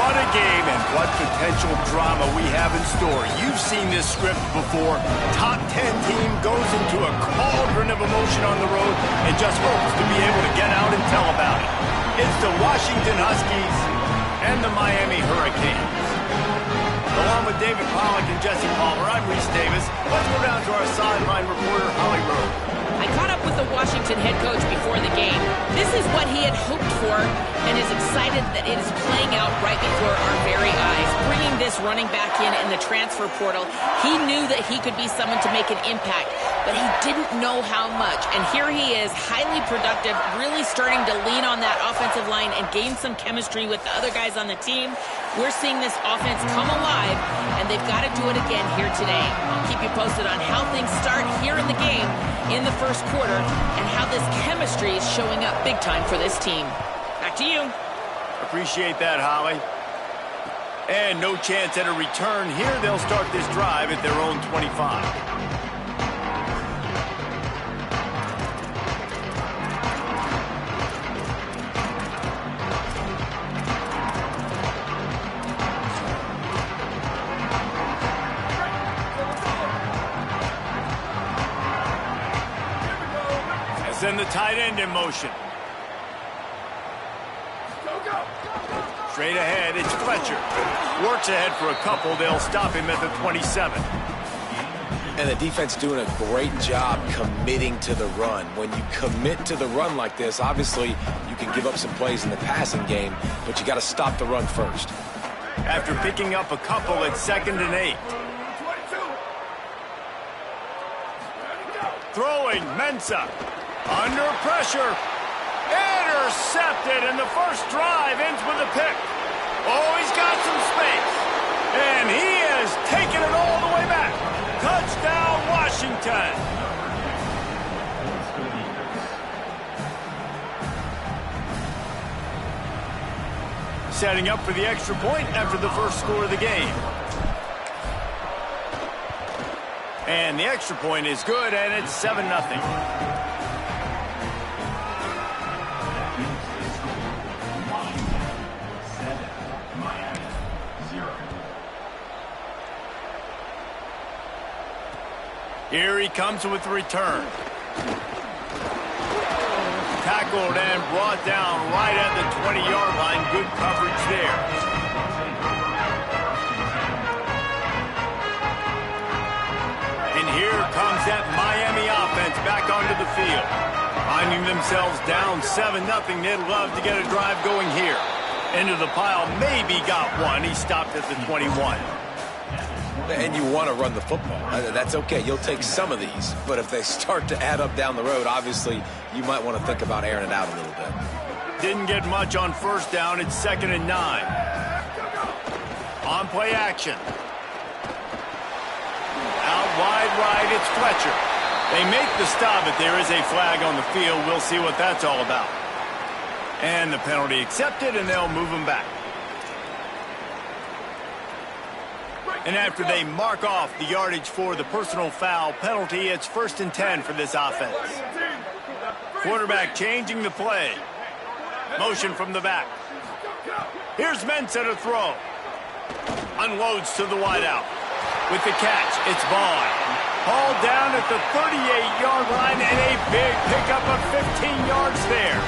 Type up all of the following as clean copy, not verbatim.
What a game and what potential drama we have in store. You've seen this script before. Top 10 team goes into a cauldron of emotion on the road and just hopes to be able to get out and tell about it. It's the Washington Huskies and the Miami Hurricanes. Along with David Pollack and Jesse Palmer, I'm Reese Davis. Let's go down to our sideline reporter, Holly Rowe. I caught up with the Washington head coach before the game. This is what he had hoped for and is excited that it is playing out right before our very eyes. Bringing this running back in the transfer portal, he knew that he could be someone to make an impact, but he didn't know how much. And here he is, highly productive, really starting to lean on that offensive line and gain some chemistry with the other guys on the team. We're seeing this offense come alive, and they've got to do it again here today. I'll keep you posted on how things start here in the game in the first quarter and how this chemistry is showing up big time for this team. Back to you. Appreciate that, Holly. And no chance at a return here. They'll start this drive at their own 25. Send the tight end in motion. Straight ahead, it's Fletcher. Works ahead for a couple. They'll stop him at the 27. And the defense doing a great job committing to the run. When you commit to the run like this, obviously you can give up some plays in the passing game, but you got to stop the run first. After picking up a couple, it's 2nd and 8. Throwing, Mensah. Under pressure. Intercepted, and the first drive ends with a pick. Oh, he's got some space. And he has taken it all the way back. Touchdown, Washington. Setting up for the extra point after the first score of the game. And the extra point is good, and it's 7-0. Here he comes with the return. Tackled and brought down right at the 20-yard line. Good coverage there. And here comes that Miami offense back onto the field. Finding themselves down 7-0. They'd love to get a drive going here. Into the pile, maybe got one. He stopped at the 21. And you want to run the football. That's okay. You'll take some of these. But if they start to add up down the road, obviously, you might want to think about airing it out a little bit. Didn't get much on first down. It's 2nd and 9. On play action. Out wide right, it's Fletcher. They make the stop, but there is a flag on the field. We'll see what that's all about. And the penalty accepted, and they'll move him back. And after they mark off the yardage for the personal foul penalty, it's 1st and 10 for this offense. Quarterback changing the play. Motion from the back. Here's Mensah to throw. Unloads to the wideout. With the catch, it's Vaughn. Hauled down at the 38-yard line, and a big pickup of 15 yards there.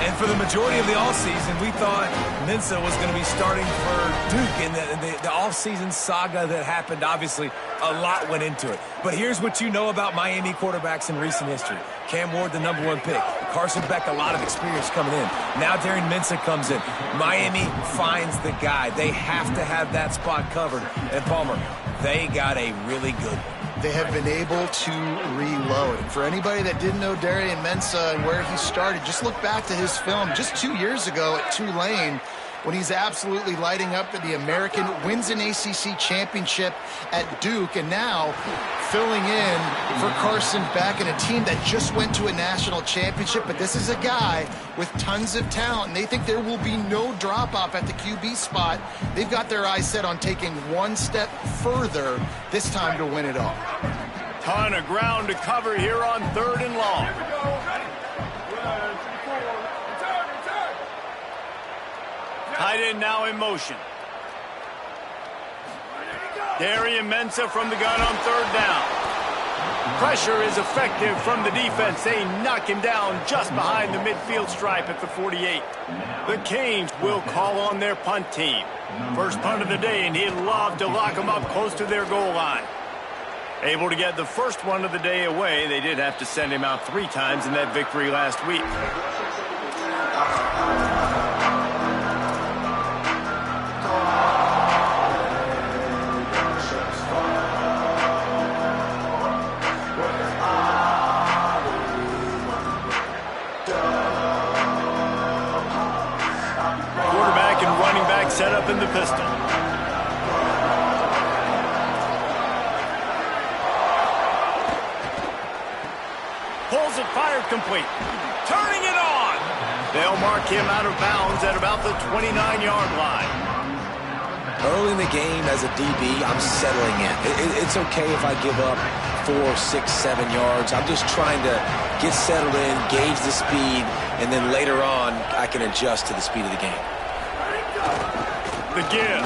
And for the majority of the offseason, we thought Mensah was going to be starting for Duke. And the offseason saga that happened, obviously, a lot went into it. But here's what you know about Miami quarterbacks in recent history. Cam Ward, the #1 pick. Carson Beck, a lot of experience coming in. Now Darren Mensah comes in. Miami finds the guy. They have to have that spot covered. And Palmer, they got a really good one. They have been able to reload. And for anybody that didn't know Darren Mensah and where he started, just look back to his film just 2 years ago at Tulane when he's absolutely lighting up for the American, wins an ACC championship at Duke, and now filling in for Carson Beck and a team that just went to a national championship. But this is a guy with tons of talent, and they think there will be no drop-off at the QB spot. They've got their eyes set on taking one step further this time to win it all. Ton of ground to cover here on 3rd and long. Tight end now in motion. Darian Mensah from the gun on third down. Pressure is effective from the defense. They knock him down just behind the midfield stripe at the 48. The Canes will call on their punt team. First punt of the day, and he'd love to lock them up close to their goal line. Able to get the first one of the day away. They did have to send him out 3 times in that victory last week. Quarterback and running back set up in the pistol. Pulls it, fired complete. Turning it on. They'll mark him out of bounds at about the 29-yard line. Early in the game as a DB, I'm settling in. It's okay if I give up 4, 6, 7 yards. I'm just trying to get settled in, gauge the speed, and then later on, I can adjust to the speed of the game. The give.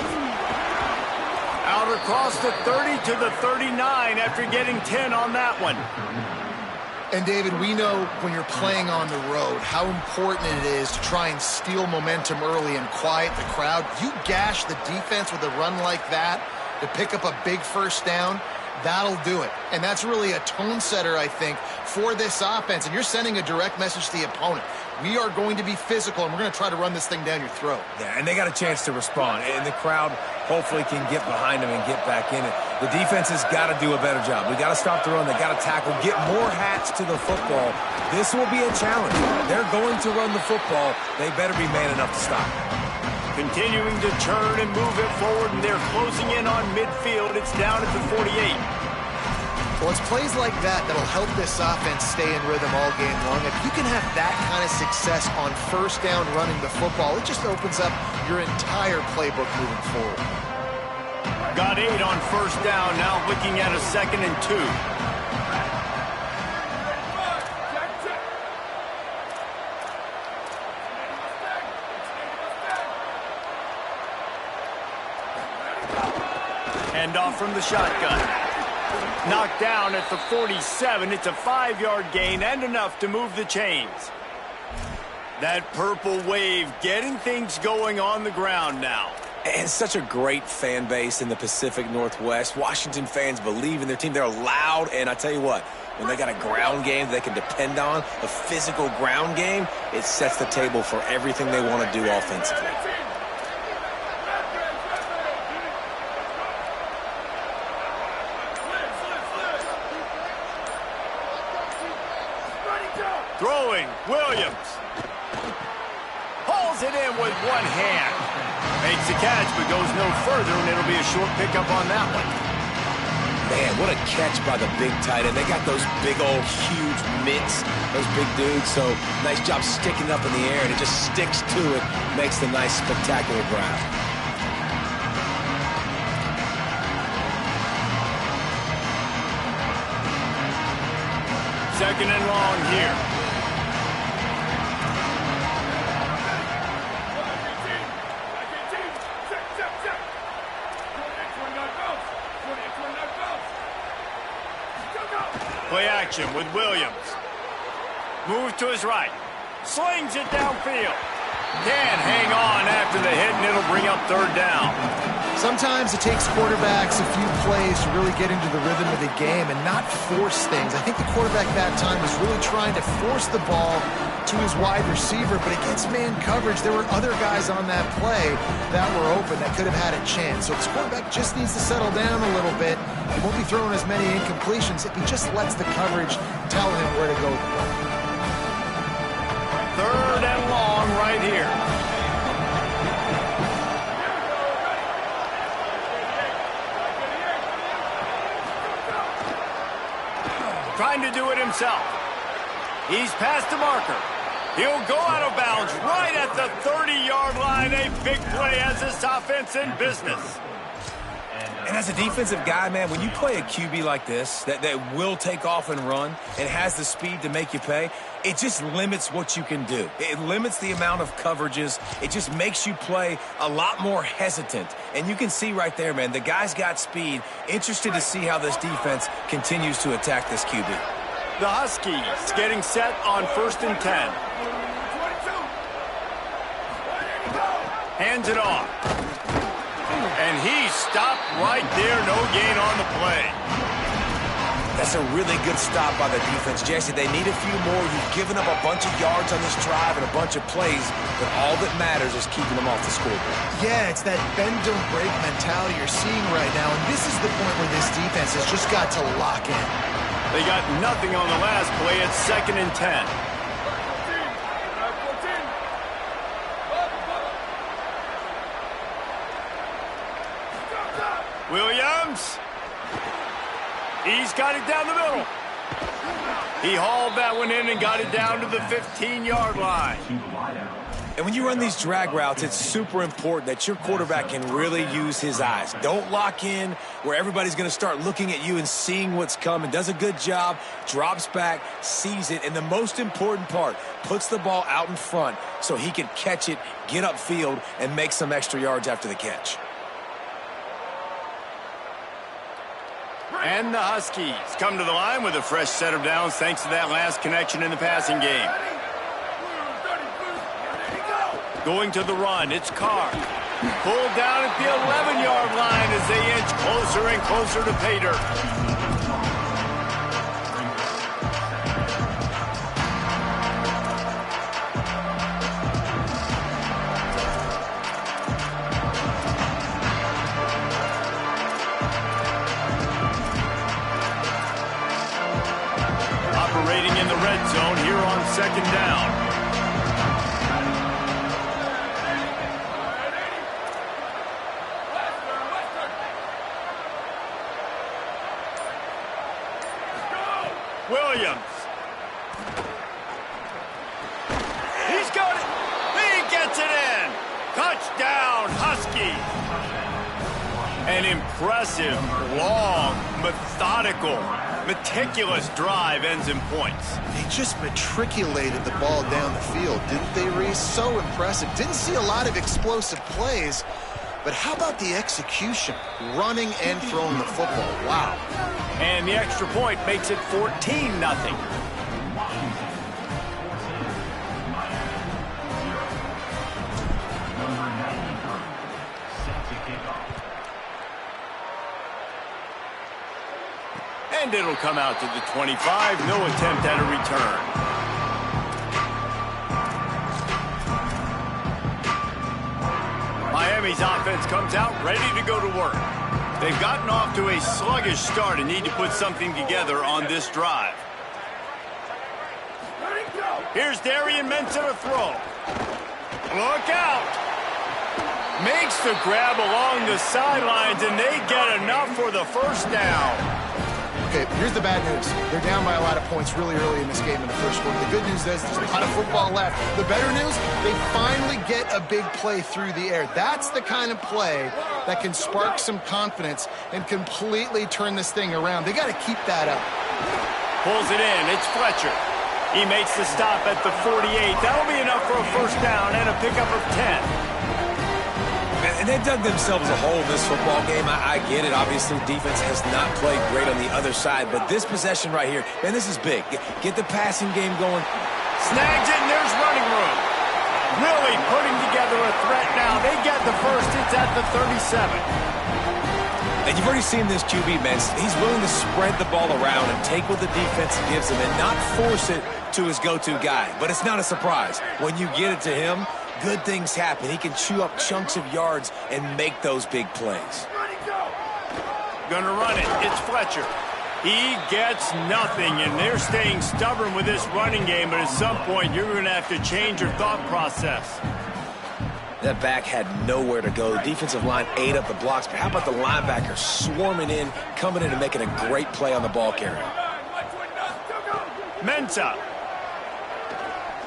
Out across the 30 to the 39 after getting 10 on that one. And, David, we know when you're playing on the road how important it is to try and steal momentum early and quiet the crowd. You gash the defense with a run like that to pick up a big first down, that'll do it. And that's really a tone setter, I think, for this offense. And you're sending a direct message to the opponent. We are going to be physical, and we're going to try to run this thing down your throat. Yeah, and they got a chance to respond. And the crowd hopefully can get behind them and get back in it. The defense has got to do a better job. We got to stop the run. They got to tackle, get more hats to the football. This will be a challenge. They're going to run the football. They better be man enough to stop. Continuing to turn and move it forward, and they're closing in on midfield. It's down at the 48. Well, it's plays like that that'll help this offense stay in rhythm all game long. If you can have that kind of success on first down running the football, it just opens up your entire playbook moving forward. Got 8 on first down, now looking at a 2nd and 2. Hand off from the shotgun. Knocked down at the 47. It's a 5-yard gain and enough to move the chains. That purple wave getting things going on the ground now. And such a great fan base in the Pacific Northwest. Washington fans believe in their team. They're loud, and I tell you what, when they got a ground game they can depend on, a physical ground game, it sets the table for everything they want to do offensively. Throwing, Williams. Hauls it in with one hand. Makes the catch, but goes no further, and it'll be a short pickup on that one. Man, what a catch by the big tight end. They got those big old huge mitts, those big dudes, so nice job sticking up in the air, and it just sticks to it, makes the nice spectacular grab. Second and long here. Play action with Williams. Moves to his right. Slings it downfield. Can't hang on after the hit, and it'll bring up third down. Sometimes it takes quarterbacks a few plays to really get into the rhythm of the game and not force things. I think the quarterback that time was really trying to force the ball to his wide receiver, but against man coverage, there were other guys on that play that were open that could have had a chance. So this quarterback just needs to settle down a little bit. He won't be throwing as many incompletions if he just lets the coverage tell him where to go. Third and long right here. Trying to do it himself. He's past the marker. He'll go out of bounds right at the 30-yard line. A big play as this offense in business. And as a defensive guy, man, when you play a QB like this that will take off and run and has the speed to make you pay, it just limits what you can do. It limits the amount of coverages. It just makes you play a lot more hesitant. And you can see right there, man, the guy's got speed. Interested to see how this defense continues to attack this QB. The Huskies getting set on 1st and 10. Hands it off. And he stopped right there. No gain on the play. That's a really good stop by the defense. Jesse, they need a few more. You've given up a bunch of yards on this drive and a bunch of plays, but all that matters is keeping them off the scoreboard. Yeah, it's that bend, don't break mentality you're seeing right now, and this is the point where this defense has just got to lock in. They got nothing on the last play. It's 2nd and 10. Williams. He's got it down the middle. He hauled that one in and got it down to the 15-yard line. And when you run these drag routes, it's super important that your quarterback can really use his eyes. Don't lock in where everybody's going to start looking at you and seeing what's coming. Does a good job, drops back, sees it, and the most important part, puts the ball out in front so he can catch it, get upfield, and make some extra yards after the catch. And the Huskies come to the line with a fresh set of downs thanks to that last connection in the passing game. Going to the run, it's Carr. Pulled down at the 11-yard line as they inch closer and closer to pay dirt. Operating in the red zone here on 2nd down. Williams. He's got it. He gets it in. Touchdown, Huskies. An impressive, long, methodical, meticulous drive ends in points. They just matriculated the ball down the field, didn't they, Reese? So impressive. Didn't see a lot of explosive plays, but how about the execution? Running and throwing the football. Wow. And the extra point makes it 14-0. And it'll come out to the 25. No attempt at a return. Miami's offense comes out ready to go to work. They've gotten off to a sluggish start and need to put something together on this drive. Here's Darian Mensah to throw. Look out. Makes the grab along the sidelines, and they get enough for the first down. Okay, here's the bad news. They're down by a lot of points really early in this game in the first quarter. The good news is there's a lot of football left. The better news, they finally get a big play through the air. That's the kind of play that can spark some confidence and completely turn this thing around. They got to keep that up. Pulls it in. It's Fletcher. He makes the stop at the 48. That'll be enough for a first down and a pickup of 10. And they dug themselves a hole in this football game. I get it. Obviously, defense has not played great on the other side. But this possession right here, man, this is big. Get the passing game going. Snags it, and there's running room. Really putting together a threat now. They get the first. It's at the 37. And you've already seen this QB, man. He's willing to spread the ball around and take what the defense gives him and not force it to his go-to guy. But it's not a surprise. When you get it to him, good things happen. He can chew up chunks of yards and make those big plays. Gonna run it. It's Fletcher. He gets nothing, and they're staying stubborn with this running game, but at some point, you're going to have to change your thought process. That back had nowhere to go. The defensive line ate up the blocks, but how about the linebacker swarming in, coming in and making a great play on the ball carrier? Mensah.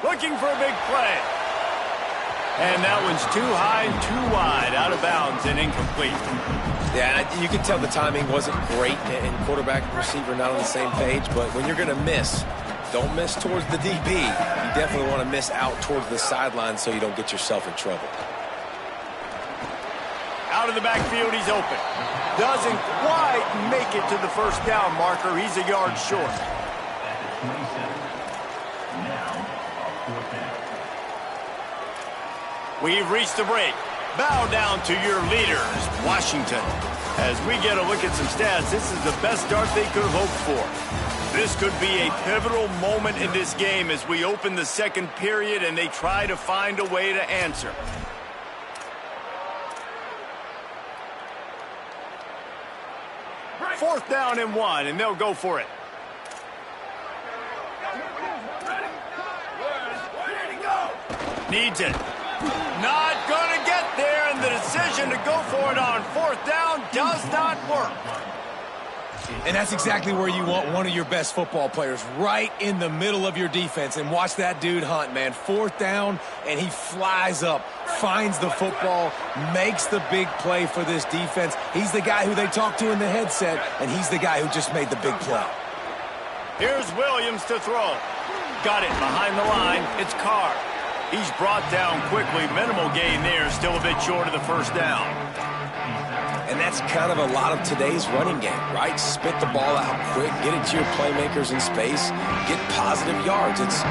Looking for a big play. And that one's too high and too wide, out of bounds and incomplete. Yeah, and you can tell the timing wasn't great, and quarterback and receiver not on the same page, but when you're going to miss, don't miss towards the DB. You definitely want to miss out towards the sideline so you don't get yourself in trouble. Out of the backfield, he's open. Doesn't quite make it to the first down marker. He's a yard short. We've reached the break. Bow down to your leaders, Washington. As we get a look at some stats, this is the best start they could have hoped for. This could be a pivotal moment in this game as we open the second period and they try to find a way to answer. Fourth down and 1, and they'll go for it. Needs it. Not going to get there, and the decision to go for it on fourth down does not work. And that's exactly where you want one of your best football players, right in the middle of your defense. And watch that dude hunt, man. Fourth down, and he flies up, finds the football, makes the big play for this defense. He's the guy who they talk to in the headset, and he's the guy who just made the big play. Here's Williams to throw. Got it behind the line. It's Carr. He's brought down quickly. Minimal gain there. Still a bit short of the first down. And that's kind of a lot of today's running game, right? Spit the ball out quick, get it to your playmakers in space, get positive yards. It's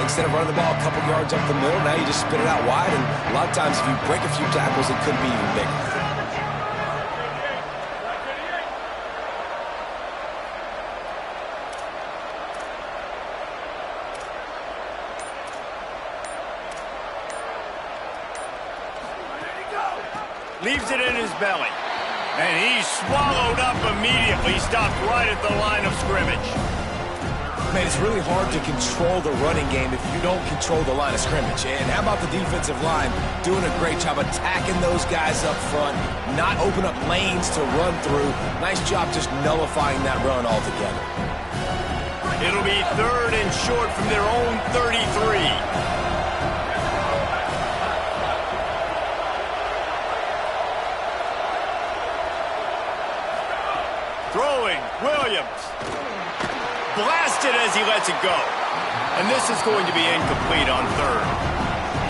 instead of running the ball a couple yards up the middle, now you just spit it out wide. And a lot of times if you break a few tackles, it could be even bigger. Leaves it in his belly. And he's swallowed up immediately, stopped right at the line of scrimmage. Man, it's really hard to control the running game if you don't control the line of scrimmage. And how about the defensive line doing a great job attacking those guys up front, not open up lanes to run through. Nice job just nullifying that run altogether. It'll be third and short from their own 33. Throwing, Williams. Blasted as he lets it go. And this is going to be incomplete on third.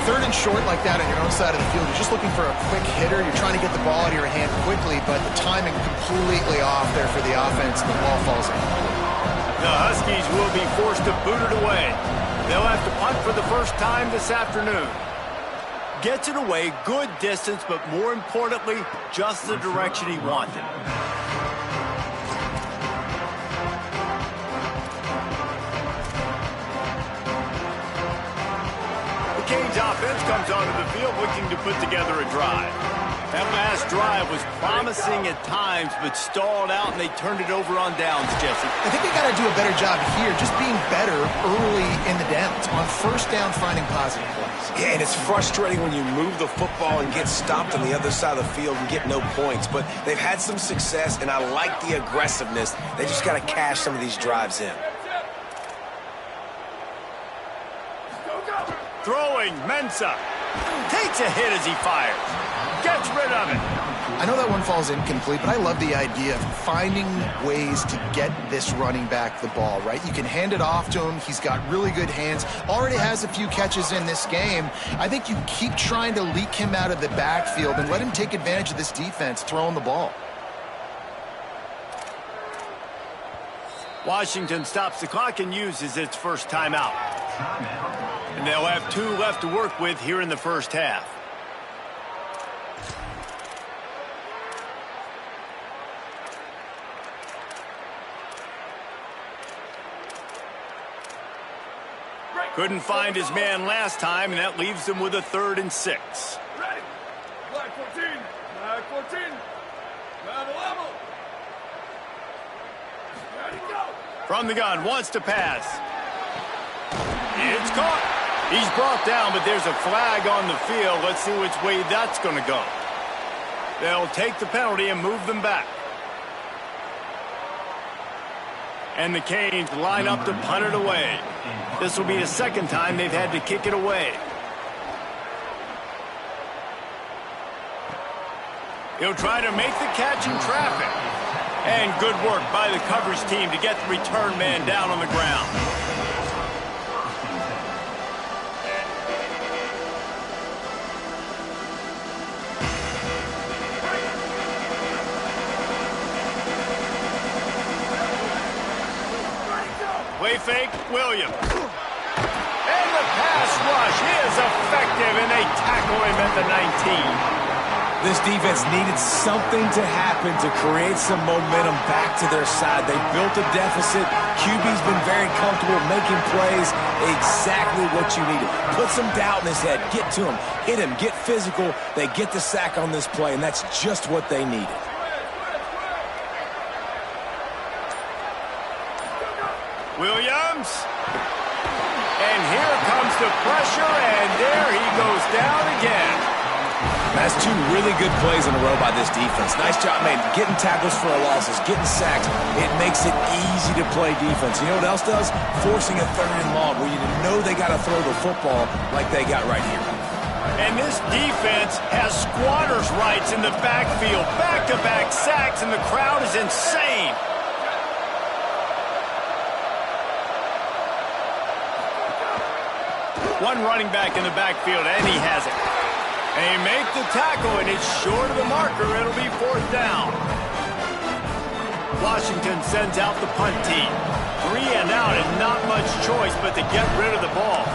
Third and short like that on your own side of the field. You're just looking for a quick hitter. You're trying to get the ball out of your hand quickly, but the timing completely off there for the offense, and the ball falls in. The Huskies will be forced to boot it away. They'll have to punt for the first time this afternoon. Gets it away, good distance, but more importantly, just the direction he wanted. Canes offense comes onto the field looking to put together a drive. That last drive was promising at times, but stalled out, and they turned it over on downs, Jesse. I think they got to do a better job here, just being better early in the downs. On first down, finding positive plays. Yeah, and it's frustrating when you move the football and get stopped on the other side of the field and get no points. But they've had some success, and I like the aggressiveness. They just got to cash some of these drives in. Throwing, Mensah. Takes a hit as he fires. Gets rid of it. I know that one falls incomplete, but I love the idea of finding ways to get this running back the ball, right? You can hand it off to him. He's got really good hands. Already has a few catches in this game. I think you keep trying to leak him out of the backfield and let him take advantage of this defense throwing the ball. Washington stops the clock and uses its first timeout. And they'll have 2 left to work with here in the first half. Couldn't find his man last time, and that leaves them with a 3rd and 6. Ready. Black 14. Black 14. Level. Ready, go. From the gun, wants to pass. It's caught. He's brought down, but there's a flag on the field. Let's see which way that's going to go. They'll take the penalty and move them back. And the Canes line up to punt it away. This will be the second time they've had to kick it away. He'll try to make the catch in traffic. And good work by the coverage team to get the return man down on the ground. Play fake, Williams. And the pass rush is effective, and they tackle him at the 19. This defense needed something to happen to create some momentum back to their side. They built a deficit. QB's been very comfortable making plays. Exactly what you needed. Put some doubt in his head. Get to him. Hit him. Get physical. They get the sack on this play, and that's just what they needed. Williams. And here comes the pressure, and there he goes down again. That's two really good plays in a row by this defense. Nice job, man, getting tackles for losses, getting sacks. It makes it easy to play defense. You know what else does? Forcing a 3rd and long where you know they got to throw the football like they got right here. And this defense has squatters' rights in the backfield. Back-to-back sacks, and the crowd is insane. One running back in the backfield, and he has it. They make the tackle, and it's short of the marker. It'll be 4th down. Washington sends out the punt team. 3 and out, and not much choice but to get rid of the ball.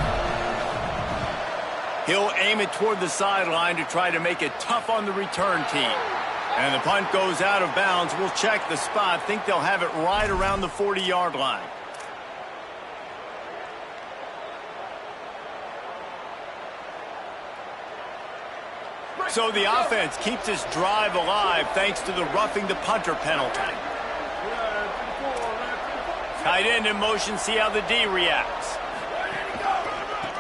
He'll aim it toward the sideline to try to make it tough on the return team. And the punt goes out of bounds. We'll check the spot. Think they'll have it right around the 40-yard line. So the offense keeps its drive alive thanks to the roughing the punter penalty. Tight end in motion, see how the D reacts.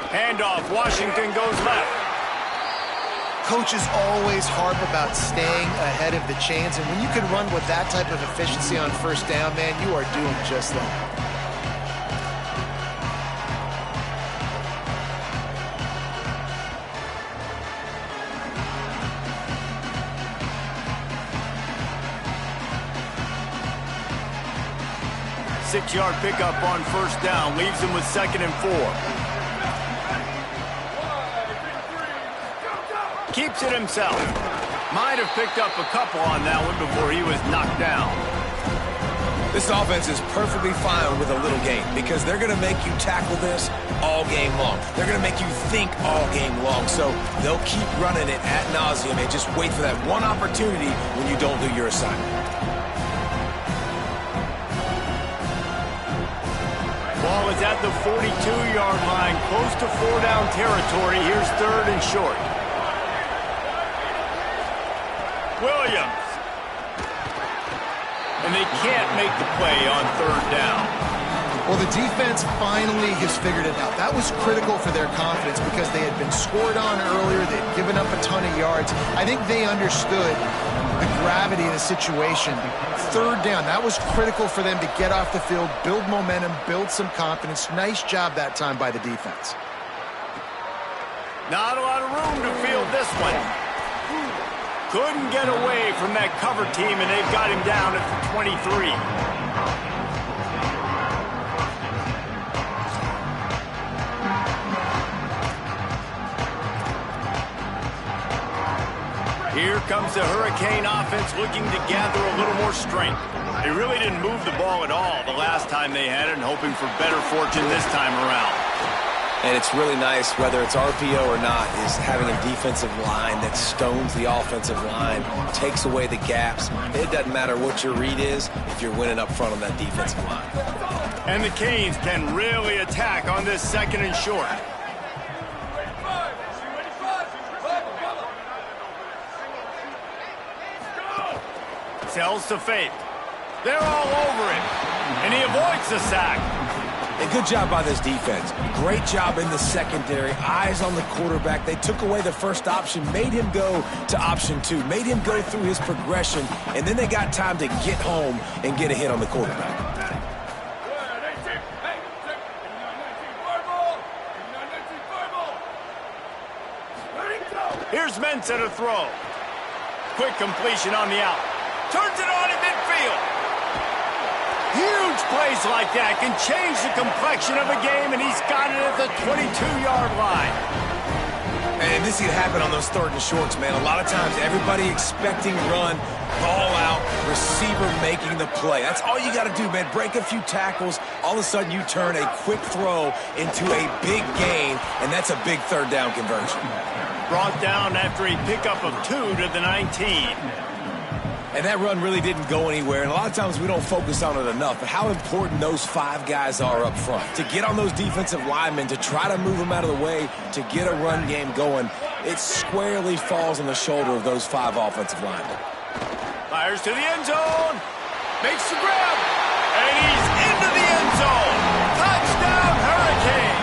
Handoff, Washington goes left. Coaches always harp about staying ahead of the chains, and when you can run with that type of efficiency on 1st down, man, you are doing just that. Six-yard pickup on 1st down, leaves him with 2nd and 4. Keeps it himself. Might have picked up a couple on that one before he was knocked down. This offense is perfectly fine with a little game because they're going to make you tackle this all game long. They're going to make you think all game long, so they'll keep running it ad nauseum and just wait for that one opportunity when you don't do your assignment. Ball is at the 42-yard line, close to 4-down territory. Here's 3rd and short. Williams. And they can't make the play on 3rd down. Well, the defense finally has figured it out. That was critical for their confidence because they had been scored on earlier. They'd given up a ton of yards. I think they understood the gravity of the situation. 3rd down, that was critical for them to get off the field, build momentum, build some confidence. Nice job that time by the defense. Not a lot of room to field this one. Couldn't get away from that cover team, and they've got him down at the 23. Here comes the Hurricane offense looking to gather a little more strength. They really didn't move the ball at all the last time they had it, and hoping for better fortune this time around. And it's really nice, whether it's RPO or not, is having a defensive line that stones the offensive line, takes away the gaps. It doesn't matter what your read is if you're winning up front on that defensive line. And the Canes can really attack on this 2nd and short. Sells to Faith. They're all over it. And he avoids the sack. A good job by this defense. Great job in the secondary. Eyes on the quarterback. They took away the first option, made him go to option 2, made him go through his progression, and then they got time to get home and get a hit on the quarterback. Here's Mensah to throw. quick completion on the out. Turns it on in midfield. Huge plays like that can change the complexion of a game, and he's got it at the 22-yard line. And this can happen on those 3rd and shorts, man. A lot of times, everybody expecting run, ball out, receiver making the play. That's all you got to do, man. Break a few tackles. All of a sudden, you turn a quick throw into a big gain, and that's a big 3rd down conversion. Brought down after a pickup of 2 to the 19. And that run really didn't go anywhere, and a lot of times we don't focus on it enough, but how important those 5 guys are up front. To get on those defensive linemen, to try to move them out of the way, to get a run game going, it squarely falls on the shoulder of those 5 offensive linemen. Fires to the end zone. Makes the grab. And he's into the end zone. Touchdown, Hurricane.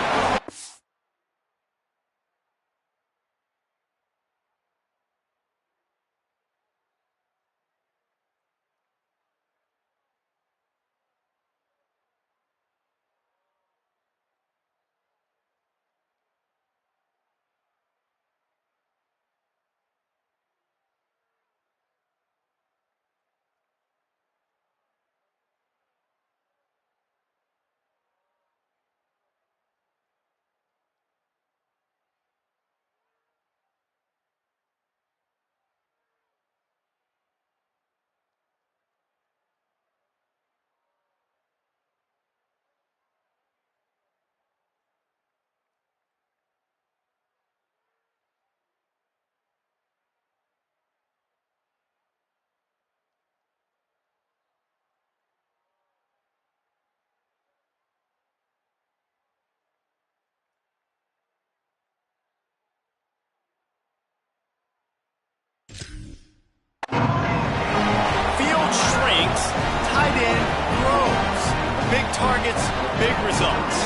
Tight end grows. Big targets, big results.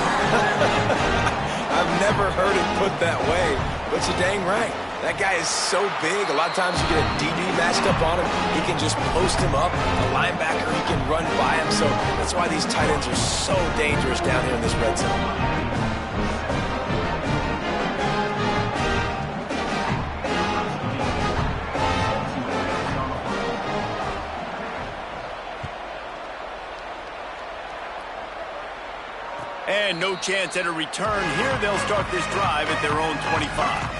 I've never heard it put that way, but you're dang right. That guy is so big. A lot of times you get a DB matched up on him. He can just post him up. A linebacker, he can run by him. So that's why these tight ends are so dangerous down here in this red zone. And no chance at a return here. They'll start this drive at their own 25.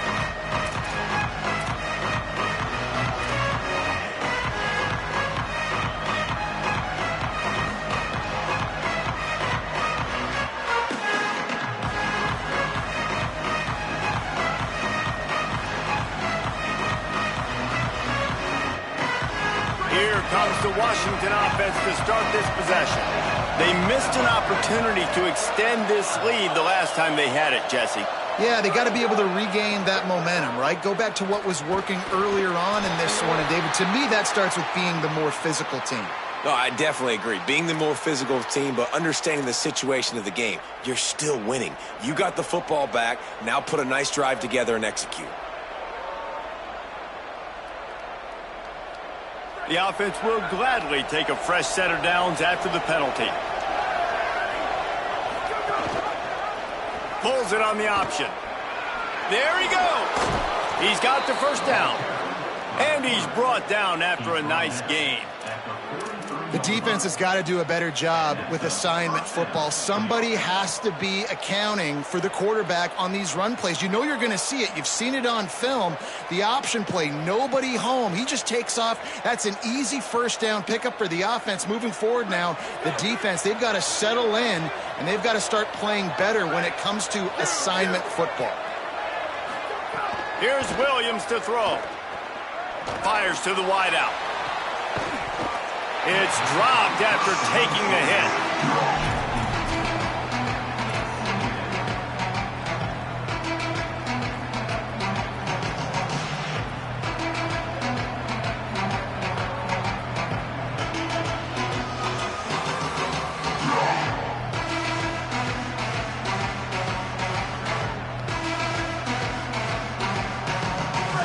Here comes the Washington offense to start this possession. They missed an opportunity to extend this lead the last time they had it, Jesse. Yeah, they got to be able to regain that momentum, right? Go back to what was working earlier on in this one. And, David, to me, that starts with being the more physical team. No, I definitely agree. Being the more physical team, but understanding the situation of the game. You're still winning. You got the football back. Now put a nice drive together and execute. The offense will gladly take a fresh set of downs after the penalty. Pulls it on the option. There he goes. He's got the first down. And he's brought down after a nice gain. The defense has got to do a better job with assignment football. Somebody has to be accounting for the quarterback on these run plays. You know you're going to see it. You've seen it on film. The option play, nobody home. He just takes off. That's an easy first down pickup for the offense. Moving forward now, the defense, they've got to settle in, and they've got to start playing better when it comes to assignment football. Here's Williams to throw. Fires to the wideout. It's dropped after taking the hit.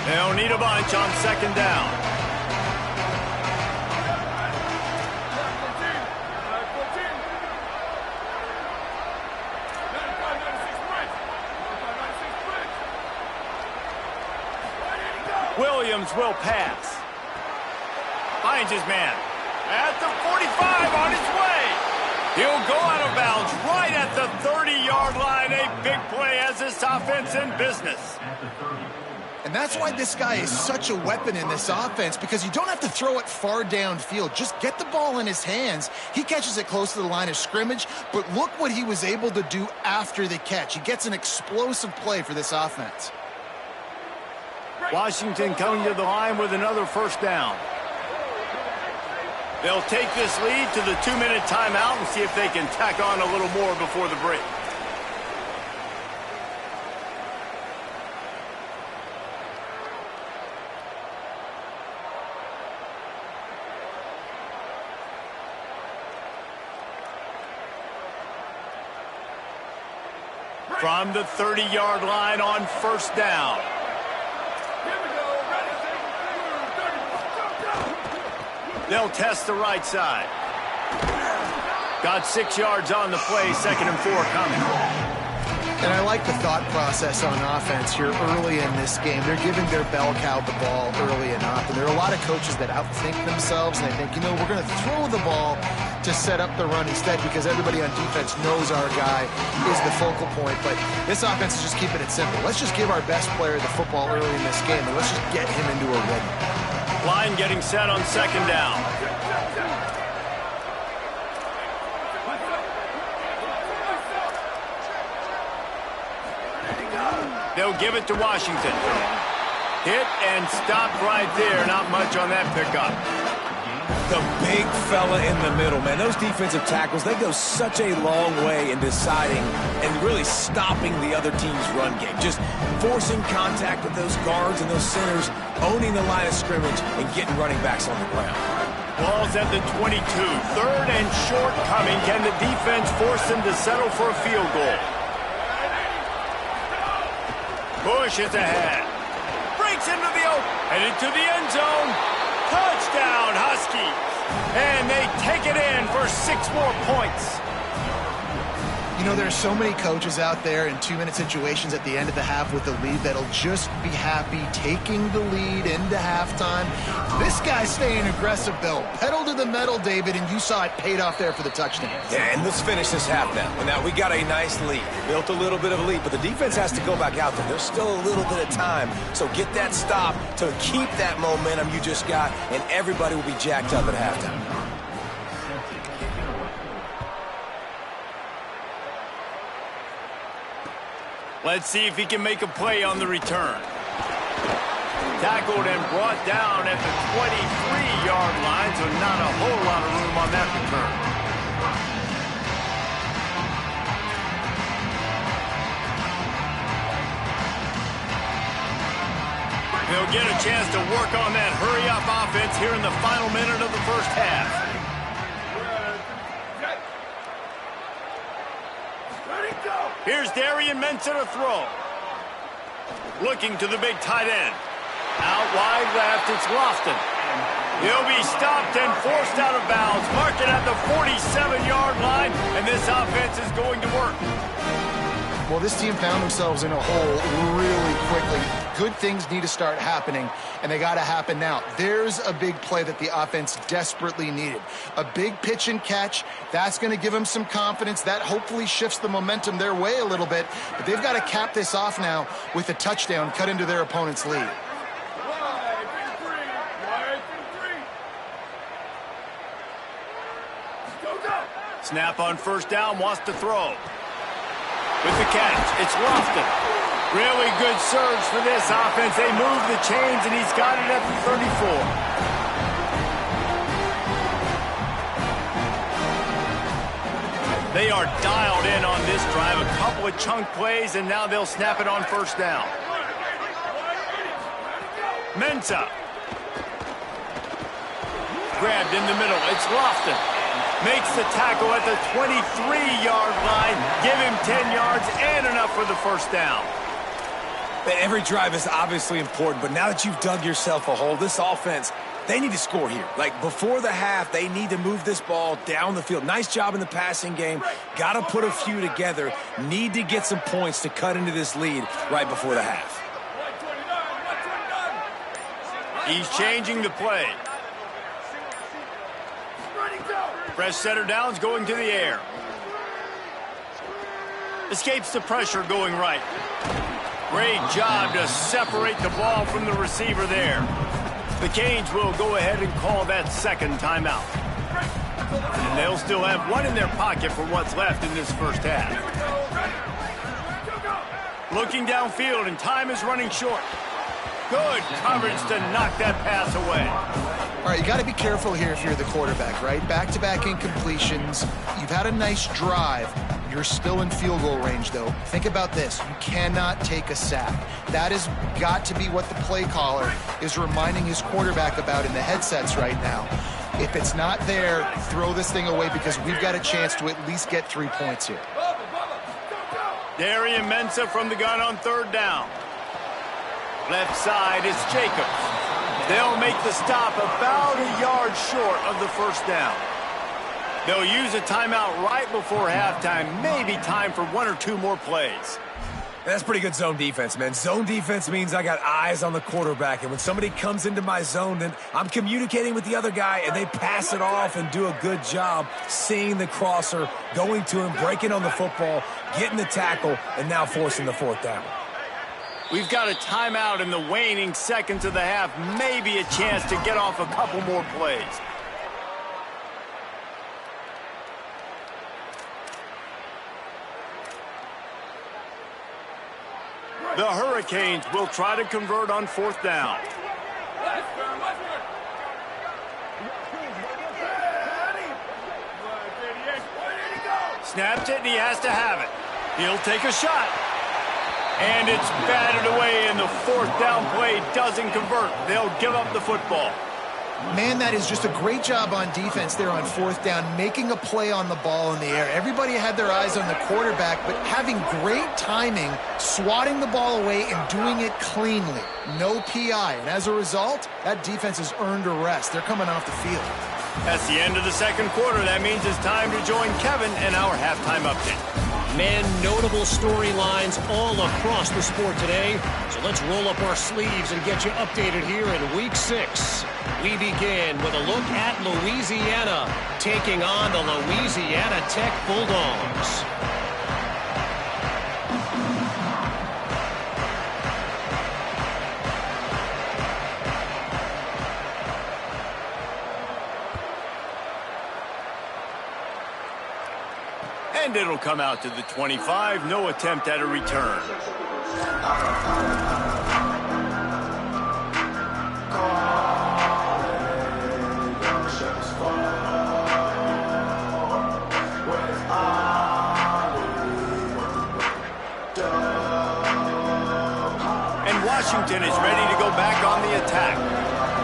They'll need a bunch on second down. Williams will pass. finds his man. At the 45 on his way. He'll go out of bounds right at the 30-yard line. A big play as this offense in business. And that's why this guy is such a weapon in this offense, because you don't have to throw it far downfield. Just get the ball in his hands. He catches it close to the line of scrimmage, but look what he was able to do after the catch. He gets an explosive play for this offense. Washington coming to the line with another first down. They'll take this lead to the 2-minute timeout and see if they can tack on a little more before the break. From the 30-yard line on first down. They'll test the right side. Got 6 yards on the play, 2nd and 4 coming. And I like the thought process on offense here early in this game. They're giving their bell cow the ball early enough. And there are a lot of coaches that outthink themselves, and they think, you know, we're going to throw the ball to set up the run instead, because everybody on defense knows our guy is the focal point. But this offense is just keeping it simple. Let's just give our best player the football early in this game, and let's just get him into a rhythm. Line getting set on 2nd down. They'll give it to Washington. Hit and stop right there. Not much on that pickup. The big fella in the middle, man. Those defensive tackles, they go such a long way in deciding and really stopping the other team's run game. Just forcing contact with those guards and those centers, owning the line of scrimmage, and getting running backs on the ground. Ball's at the 22. 3rd and short coming. Can the defense force them to settle for a field goal? Bush is ahead. Breaks into the open. Headed to the end zone. Touchdown, Huskies. And they take it in for 6 more points. You know, there's so many coaches out there in 2-minute situations at the end of the half with the lead that'll just be happy taking the lead into halftime. This guy's staying aggressive, though. Pedal to the metal, David, and you saw it paid off there for the touchdown. Yeah, and let's finish this half now. And now we got a nice lead. Built a little bit of a lead, but the defense has to go back out there. There's still a little bit of time. So get that stop to keep that momentum you just got, and everybody will be jacked up at halftime. Let's see if he can make a play on the return. Tackled and brought down at the 23-yard line, so not a whole lot of room on that return. They'll get a chance to work on that hurry-up offense here in the final minute of the first half. Here's Darian Mensah to throw. Looking to the big tight end. Out wide left, it's Lofton. He'll be stopped and forced out of bounds. Mark it at the 47-yard line, and this offense is going to work. Well, this team found themselves in a hole really quickly. Good things need to start happening, and they got to happen now. There's a big play that the offense desperately needed. A big pitch and catch. That's going to give them some confidence. That hopefully shifts the momentum their way a little bit. But they've got to cap this off now with a touchdown cut into their opponent's lead. Snap on first down, wants to throw. With the catch, it's Lofton. Really good surge for this offense. They move the chains, and he's got it at the 34. They are dialed in on this drive. A couple of chunk plays, and now they'll snap it on first down. Mensah. Grabbed in the middle. It's Lofton. Makes the tackle at the 23-yard line. Give him 10 yards and enough for the first down. Every drive is obviously important, but now that you've dug yourself a hole, this offense, they need to score here. Like, before the half, they need to move this ball down the field. Nice job in the passing game. Got to put a few together. Need to get some points to cut into this lead right before the half. He's changing the play. Fresh setter downs going to the air. Escapes the pressure going right. Great job to separate the ball from the receiver there. The Canes will go ahead and call that second timeout. And they'll still have one in their pocket for what's left in this first half. Looking downfield, and time is running short. Good coverage to knock that pass away. All right, you got to be careful here if you're the quarterback, right? Back-to-back incompletions. You've had a nice drive. You're still in field goal range, though. Think about this. You cannot take a sack. That has got to be what the play caller is reminding his quarterback about in the headsets right now. If it's not there, throw this thing away because we've got a chance to at least get 3 points here. Darian Mensah from the gun on third down. Left side is Jacobs. They'll make the stop about a yard short of the first down. They'll use a timeout right before halftime. Maybe time for 1 or 2 more plays. That's pretty good zone defense, man. Zone defense means I got eyes on the quarterback, and when somebody comes into my zone, then I'm communicating with the other guy, and they pass it off and do a good job seeing the crosser, going to him, breaking on the football, getting the tackle, and now forcing the fourth down. We've got a timeout in the waning seconds of the half. Maybe a chance to get off a couple more plays. The Hurricanes will try to convert on fourth down. Snaps it, and he has to have it. He'll take a shot. And it's batted away, and the fourth down play doesn't convert. They'll give up the football. Man, that is just a great job on defense there on fourth down, making a play on the ball in the air. Everybody had their eyes on the quarterback, but having great timing, swatting the ball away and doing it cleanly. No PI, and as a result, that defense has earned a rest. They're coming off the field. That's the end of the second quarter. That means it's time to join Kevin and our halftime update. Man, notable storylines all across the sport today. So let's roll up our sleeves and get you updated here in Week 6. We begin with a look at Louisiana, taking on the Louisiana Tech Bulldogs. And it'll come out to the 25. No attempt at a return. And Washington is ready to go back on the attack.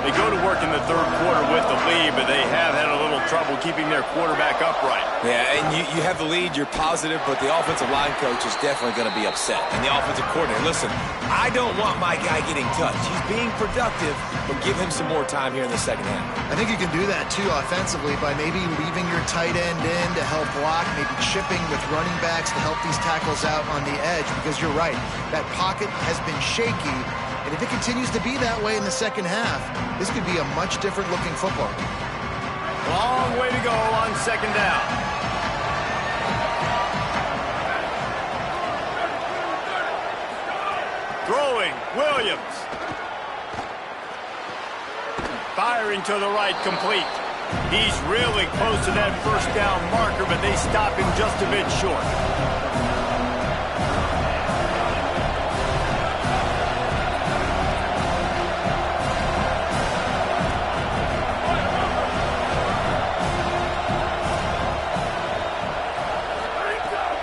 They go to work in the third quarter with the lead, but they have had a little trouble keeping their quarterback upright. Yeah, and you have the lead, you're positive, but the offensive line coach is definitely going to be upset. And the offensive coordinator, listen, I don't want my guy getting touched. He's being productive, but give him some more time here in the second half. I think you can do that, too, offensively, by maybe leaving your tight end in to help block, maybe chipping with running backs to help these tackles out on the edge, because you're right, that pocket has been shaky, and if it continues to be that way in the second half, this could be a much different looking football. Long way to go on second down. Throwing, Williams. Firing to the right, complete. He's really close to that first down marker, but they stop him just a bit short.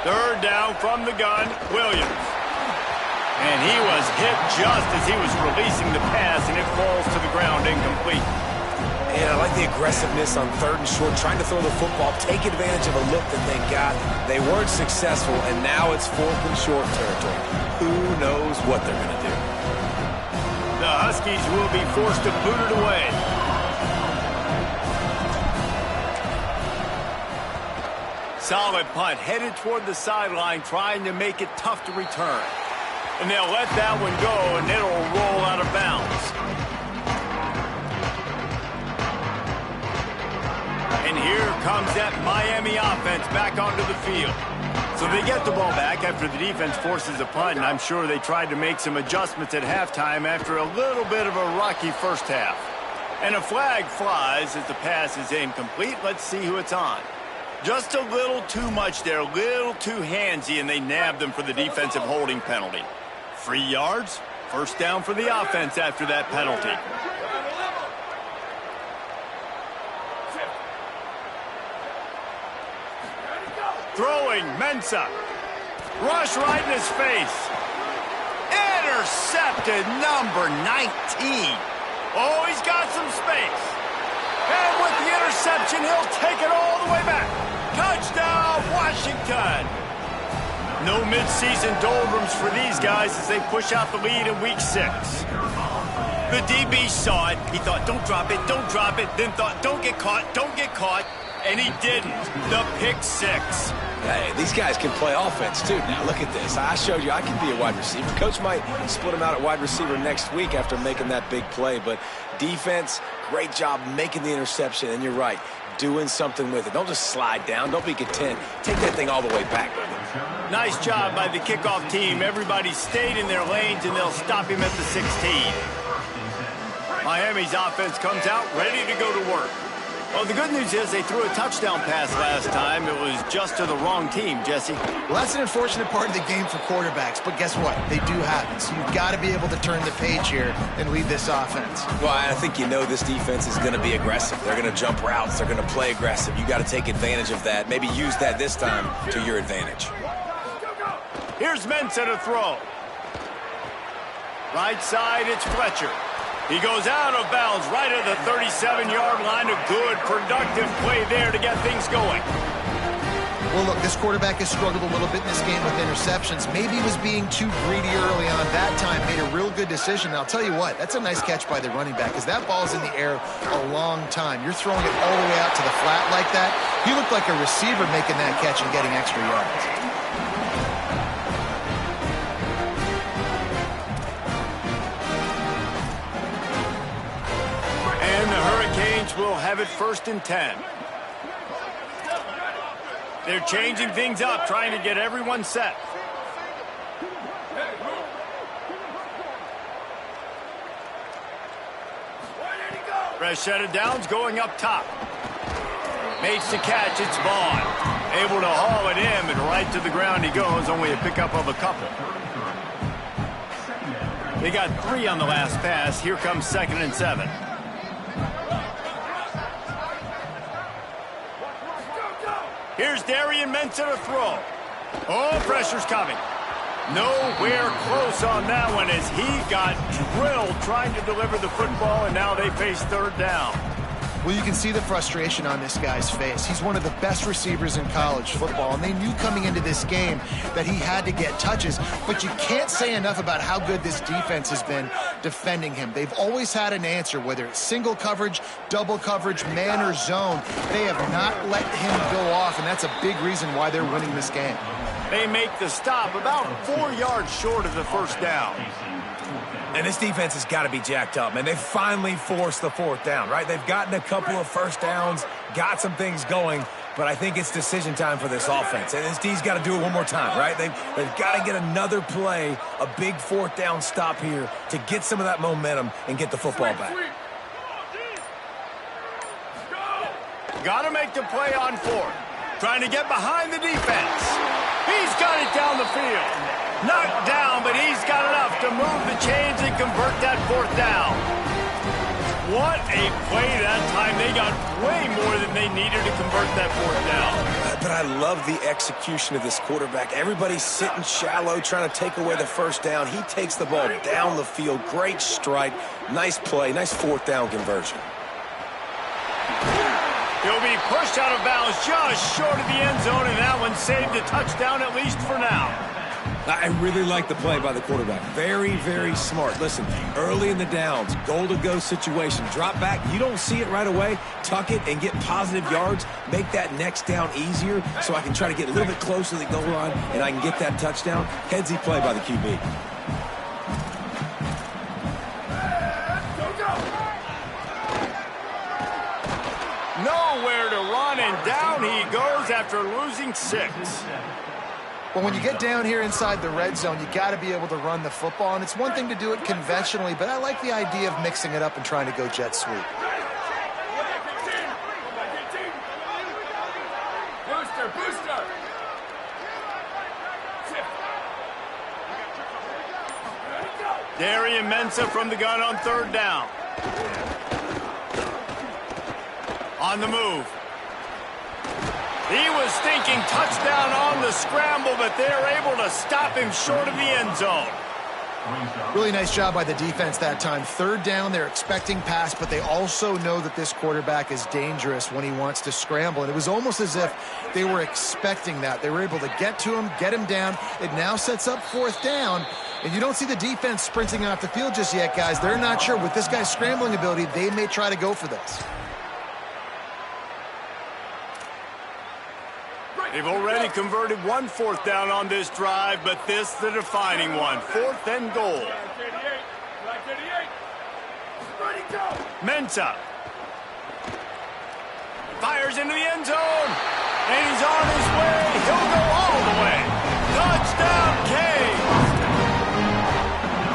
Third down from the gun, Williams. And he was hit just as he was releasing the pass, and it falls to the ground incomplete. And I like the aggressiveness on third and short, trying to throw the football, take advantage of a look that they got. They weren't successful, and now it's fourth and short territory. Who knows what they're going to do? The Huskies will be forced to boot it away. Solid punt, headed toward the sideline, trying to make it tough to return. And they'll let that one go, and it'll roll out of bounds. And here comes that Miami offense back onto the field. So they get the ball back after the defense forces a punt, and I'm sure they tried to make some adjustments at halftime after a little bit of a rocky first half. And a flag flies as the pass is incomplete. Let's see who it's on. Just a little too much there, a little too handsy, and they nabbed them for the defensive holding penalty. 3 yards, first down for the offense after that penalty. Throwing, Mensah. Rush right in his face. Intercepted, number 19. Oh, he's got some space. And with the interception, he'll take it all the way back. Touchdown, Washington. No midseason doldrums for these guys as they push out the lead in week 6. The DB saw it. He thought, don't drop it, don't drop it. Then thought, don't get caught, don't get caught. And he didn't. The pick 6. Hey, these guys can play offense, too. Now, look at this. I showed you I can be a wide receiver. Coach might split him out at wide receiver next week after making that big play. But defense, great job making the interception. And you're right, doing something with it. Don't just slide down. Don't be content. Take that thing all the way back. Nice job by the kickoff team. Everybody stayed in their lanes, and they'll stop him at the 16. Miami's offense comes out ready to go to work. Well, the good news is they threw a touchdown pass last time. It was just to the wrong team, Jesse. Well, that's an unfortunate part of the game for quarterbacks, but guess what? They do have it, so you've got to be able to turn the page here and lead this offense. Well, I think you know this defense is going to be aggressive. They're going to jump routes. They're going to play aggressive. You got to take advantage of that. Maybe use that this time to your advantage. Here's Mensah to throw. Right side, it's Fletcher. He goes out of bounds right at the 37-yard line. A good, productive play there to get things going. Well, look, this quarterback has struggled a little bit in this game with interceptions. Maybe he was being too greedy early on. That time made a real good decision. And I'll tell you what, that's a nice catch by the running back because that ball's in the air a long time. You're throwing it all the way out to the flat like that. He looked like a receiver making that catch and getting extra yards. Will have it 1st and 10. They're changing things up, trying to get everyone set. Fresh set of downs going up top. Makes the catch, it's Vaughn. Able to haul it in, and right to the ground he goes, only a pickup of a couple. They got 3 on the last pass. Here comes 2nd and 7. Here's Darian Mensah to throw. Oh, pressure's coming. Nowhere close on that one as he got drilled trying to deliver the football, and now they face 3rd down. Well, you can see the frustration on this guy's face. He's one of the best receivers in college football, and they knew coming into this game that he had to get touches, but you can't say enough about how good this defense has been defending him. They've always had an answer, whether it's single coverage, double coverage, man or zone. They have not let him go off, and that's a big reason why they're winning this game. They make the stop about 4 yards short of the 1st down. And this defense has got to be jacked up, man. They finally forced the 4th down, right? They've gotten a couple of 1st downs, got some things going, but I think it's decision time for this offense. And this D's got to do it one more time, right? They've got to get another play, a big 4th down stop here to get some of that momentum and get the football back. Got to make the play on 4th. Trying to get behind the defense. He's got it down the field. Knocked down, but he's got enough to move the chains and convert that 4th down. What a play that time. They got way more than they needed to convert that 4th down. But I love the execution of this quarterback. Everybody's sitting shallow, trying to take away the 1st down. He takes the ball down the field. Great strike. Nice play. Nice 4th down conversion. He'll be pushed out of bounds just short of the end zone, and that one saved a touchdown at least for now. I really like the play by the quarterback. Very, very smart. Listen, early in the downs, goal-to-go situation. Drop back. You don't see it right away. Tuck it and get positive yards. Make that next down easier so I can try to get a little bit closer to the goal line and I can get that touchdown. Headsy play by the QB. Nowhere to run, And down he goes after losing 6. Well, when you get down here inside the red zone, you got to be able to run the football. And it's one thing to do it conventionally, but I like the idea of mixing it up and trying to go jet sweep. Booster. Darian Mensah from the gun on 3rd down. On the move. He was thinking touchdown on the scramble, but they're able to stop him short of the end zone. Really nice job by the defense that time. 3rd down, they're expecting pass, but they also know that this quarterback is dangerous when he wants to scramble. And it was almost as if they were expecting that. They were able to get to him, get him down. It now sets up 4th down. And you don't see the defense sprinting off the field just yet, guys. They're not sure. With this guy's scrambling ability, they may try to go for this. They've already converted 1 4th down on this drive, but this the defining one. 4th and goal. Mensah fires into the end zone, and he's on his way. He'll go all the way. Touchdown, Canes.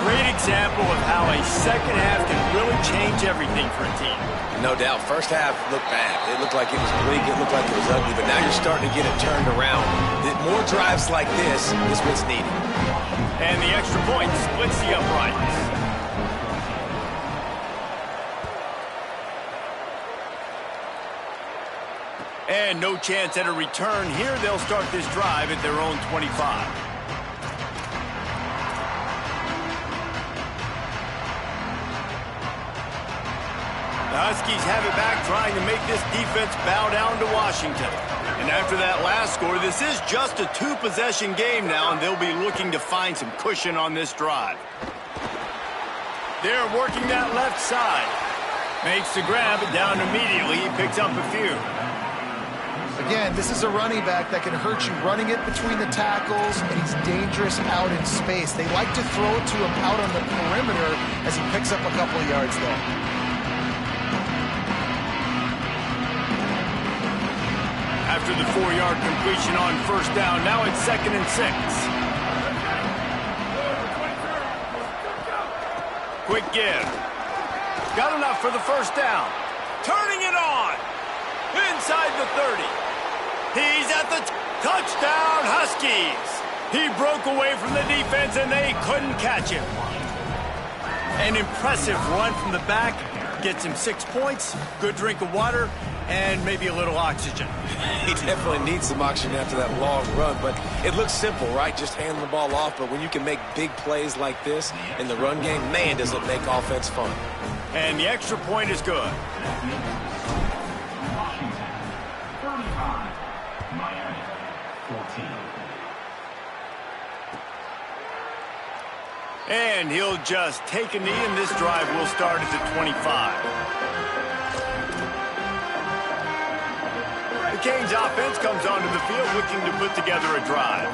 Great example of how a second half can really change everything for a team. No doubt. First half looked bad. It looked like it was bleak. It looked like it was ugly. But now you're starting to get it turned around. More drives like this is what's needed. And the extra point splits the uprights. And no chance at a return here. They'll start this drive at their own 25. The Huskies have it back, trying to make this defense bow down to Washington. And after that last score, this is just a 2-possession game now, and they'll be looking to find some cushion on this drive. They're working that left side. Makes the grab, but down immediately. He picks up a few. Again, this is a running back that can hurt you running it between the tackles, and he's dangerous out in space. They like to throw it to him out on the perimeter as he picks up a couple of yards there. After the 4-yard completion on 1st down, now it's 2nd and 6. Quick give. Got enough for the 1st down. Turning it on. Inside the 30. He's at the touchdown, Huskies. He broke away from the defense, and they couldn't catch him. An impressive run from the back. Gets him 6 points, good drink of water, and maybe a little oxygen. He definitely needs some oxygen after that long run, but it looks simple, right? Just hand the ball off, but when you can make big plays like this in the run game, man, does it make offense fun. And the extra point is good. And he'll just take a knee, and this drive will start at the 25. The Canes offense comes onto the field looking to put together a drive.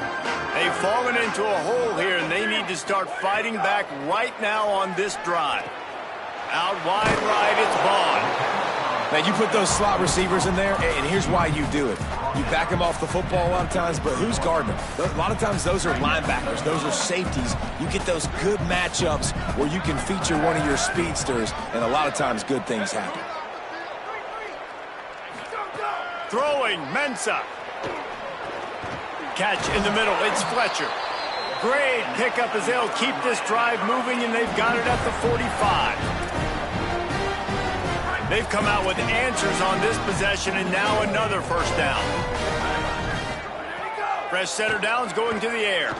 They've fallen into a hole here, and they need to start fighting back right now on this drive. Out wide right, it's Vaughn. Man, you put those slot receivers in there, and here's why you do it. You back them off the football a lot of times, but who's guarding them? A lot of times those are linebackers. Those are safeties. You get those good matchups where you can feature one of your speedsters, and a lot of times good things happen. Throwing, Mensah. Catch in the middle, it's Fletcher. Great pickup as they'll keep this drive moving, and they've got it at the 45. They've come out with answers on this possession, and now another 1st down. Fresh setter downs going to the air.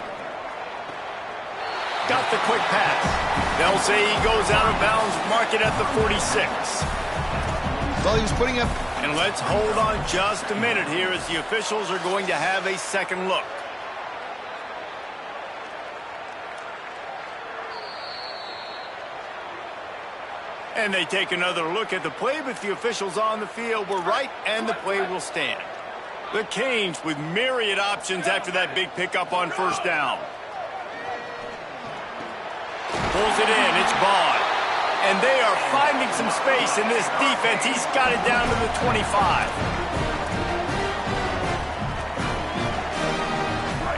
Got the quick pass. They'll say he goes out of bounds, mark it at the 46. Well, he was putting up... And let's hold on just a minute here as the officials are going to have a second look. And they take another look at the play, but the officials on the field were right, and the play will stand. The Canes with myriad options after that big pickup on 1st down. Pulls it in, it's Vaughn. And they are finding some space in this defense. He's got it down to the 25.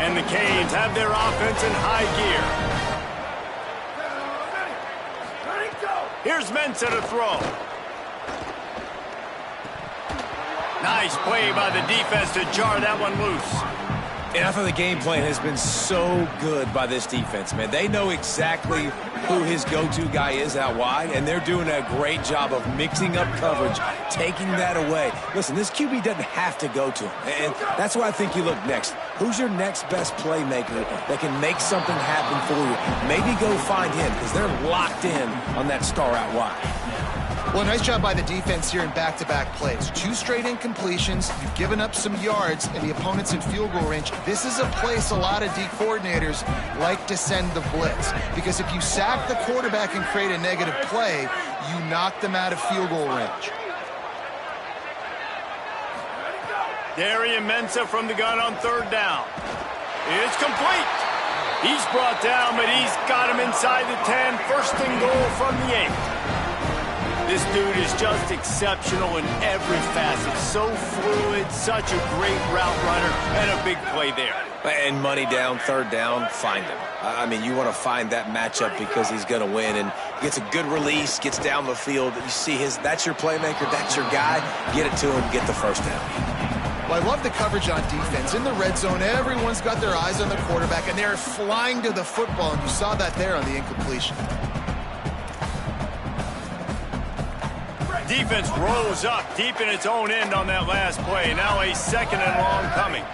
And the Canes have their offense in high gear. Here's Mensa to throw. Nice play by the defense to jar that one loose. And I thought the game plan has been so good by this defense, man. They know exactly who his go-to guy is out wide, and they're doing a great job of mixing up coverage, taking that away. Listen, this QB doesn't have to go to him, and that's why I think you look next. Who's your next best playmaker that can make something happen for you? Maybe go find him, because they're locked in on that star out wide. Well, nice job by the defense here in back-to-back plays. 2 straight incompletions. You've given up some yards, and the opponent's in field goal range. This is a place a lot of D coordinators like to send the blitz, because if you sack the quarterback and create a negative play, you knock them out of field goal range. Darian Mensa from the gun on 3rd down. It's complete. He's brought down, but he's got him inside the 10. 1st and goal from the 8. This dude is just exceptional in every facet. So fluid, such a great route runner, and a big play there. And money down, 3rd down, find him. I mean, you want to find that matchup because he's going to win, and gets a good release, gets down the field. You see that's your playmaker, that's your guy. Get it to him, get the 1st down. Well, I love the coverage on defense. In the red zone, everyone's got their eyes on the quarterback, and they're flying to the football, and you saw that there on the incompletion. Defense rolls up deep in its own end on that last play. Now a 2nd and long coming.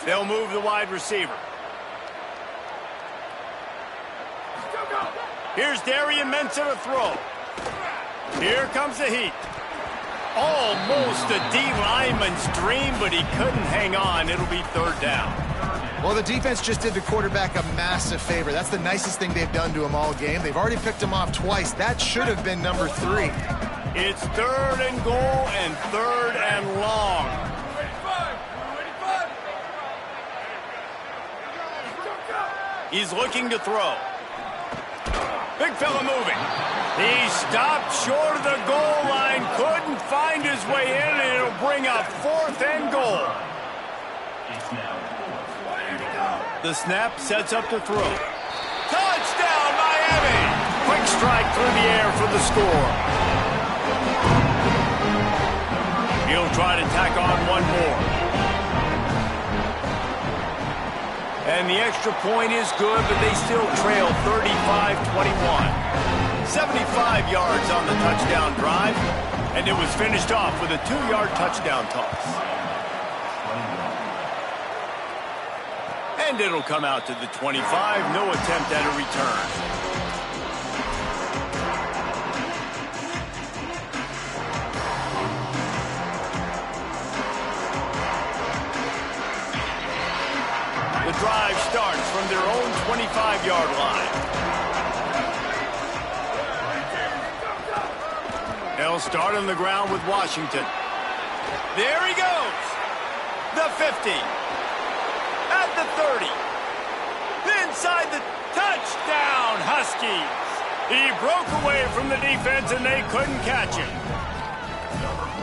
They'll move the wide receiver. Here's Darian Mensa to throw. Here comes the heat. Almost a D lineman's dream, but he couldn't hang on. It'll be 3rd down. Well, the defense just did the quarterback a massive favor. That's the nicest thing they've done to him all game. They've already picked him off twice. That should have been number 3. It's 3rd and goal and 3rd and long. He's looking to throw. Big fella moving. He stopped short of the goal line, couldn't find his way in, and it'll bring up 4th and goal. The snap sets up to throw. Touchdown, Miami! Quick strike through the air for the score. He'll try to tack on one more. And the extra point is good, but they still trail 35-21. 75 yards on the touchdown drive, and it was finished off with a 2-yard touchdown toss. And it'll come out to the 25, no attempt at a return. The drive starts from their own 25-yard line. They'll start on the ground with Washington. There he goes. The 50. At the 30. Inside the touchdown, Huskies. He broke away from the defense and they couldn't catch him.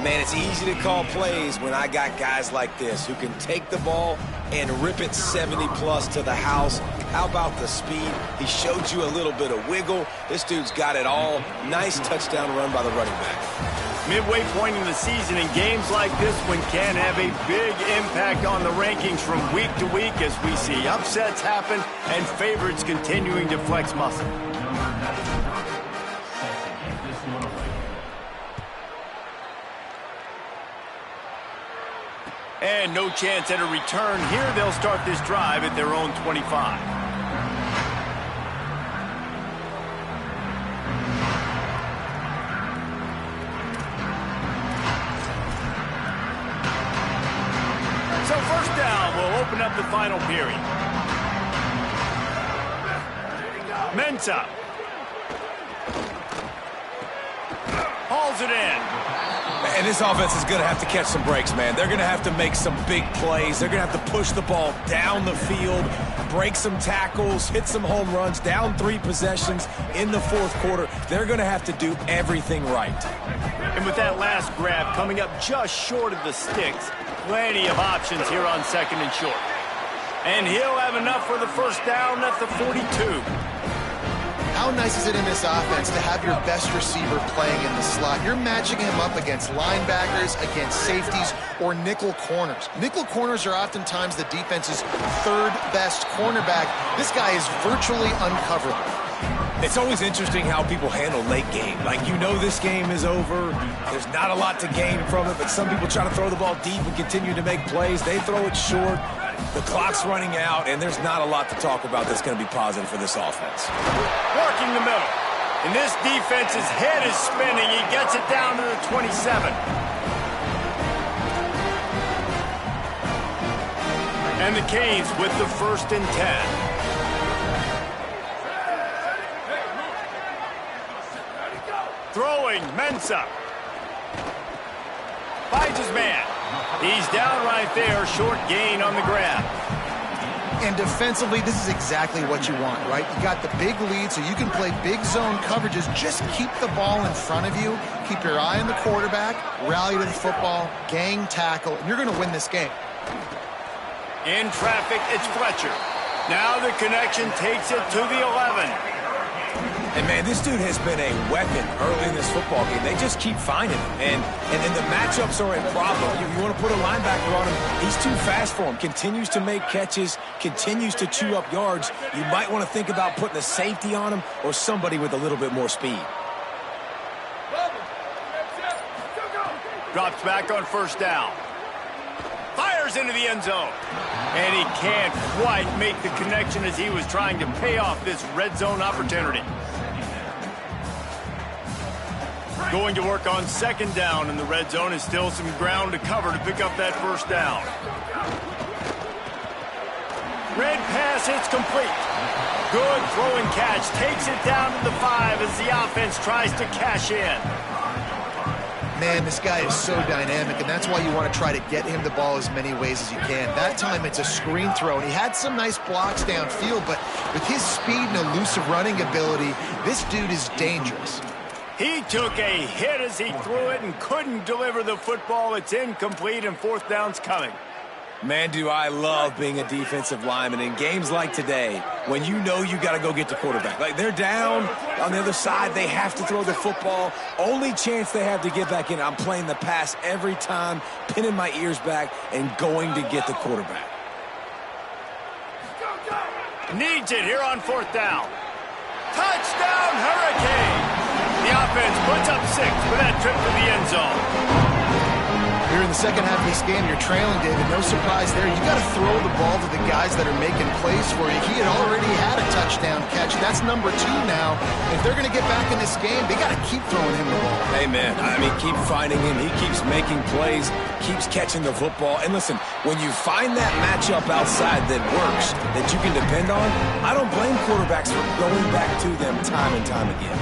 Man, it's easy to call plays when I got guys like this who can take the ball and rip it 70-plus to the house. How about the speed? He showed you a little bit of wiggle. This dude's got it all. Nice touchdown run by the running back. Midway point in the season, in games like this one can have a big impact on the rankings from week to week as we see upsets happen and favorites continuing to flex muscle. And no chance at a return here. They'll start this drive at their own 25. So 1st down will open up the final period. Mensa hauls it in. And this offense is going to have to catch some breaks, man. They're going to have to make some big plays. They're going to have to push the ball down the field, break some tackles, hit some home runs, down 3 possessions in the fourth quarter. They're going to have to do everything right. And with that last grab coming up just short of the sticks, plenty of options here on 2nd and short. And he'll have enough for the first down at the 42. How nice is it in this offense to have your best receiver playing in the slot? You're matching him up against linebackers, against safeties, or nickel corners. Nickel corners are oftentimes the defense's 3rd best cornerback. This guy is virtually uncoverable. It's always interesting how people handle late game. Like, you know this game is over. There's not a lot to gain from it, but some people try to throw the ball deep and continue to make plays. They throw it short. The clock's running out, and there's not a lot to talk about that's going to be positive for this offense. Working the middle. And this defense's head is spinning. He gets it down to the 27. And the Canes with the 1st and 10. Throwing, Mensah. Finds his man. He's down right there, short gain on the grab. And defensively, this is exactly what you want, right? You got the big lead, so you can play big zone coverages. Just keep the ball in front of you. Keep your eye on the quarterback, rally to the football, gang tackle, and you're going to win this game. In traffic, it's Fletcher. Now the connection takes it to the 11. And, man, this dude has been a weapon early in this football game. They just keep finding him. And the matchups are a problem. You want to put a linebacker on him, he's too fast for him. Continues to make catches, continues to chew up yards. You might want to think about putting a safety on him or somebody with a little bit more speed. Drops back on 1st down. Fires into the end zone. And he can't quite make the connection as he was trying to pay off this red zone opportunity. Going to work on 2nd down in the red zone. Is still some ground to cover to pick up that 1st down. Red pass hits complete. Good throwing catch. Takes it down to the 5 as the offense tries to cash in. Man, this guy is so dynamic, and that's why you want to try to get him the ball as many ways as you can. That time, it's a screen throw, and he had some nice blocks downfield, but with his speed and elusive running ability, this dude is dangerous. He took a hit as he threw it and couldn't deliver the football. It's incomplete, and 4th down's coming. Man, do I love being a defensive lineman in games like today when you know you got to go get the quarterback. Like, they're down on the other side. They have to throw the football. Only chance they have to get back in. I'm playing the pass every time, pinning my ears back and going to get the quarterback. Needs it here on 4th down. Touchdown, Hurricane! The offense puts up 6 for that trip to the end zone. Here in the second half of this game, you're trailing, David. No surprise there. You got to throw the ball to the guys that are making plays for you. He had already had a touchdown catch. That's number 2 now. If they're going to get back in this game, they got to keep throwing him the ball. Amen. I mean, keep finding him. He keeps making plays, keeps catching the football. And listen, when you find that matchup outside that works, that you can depend on, I don't blame quarterbacks for going back to them time and time again.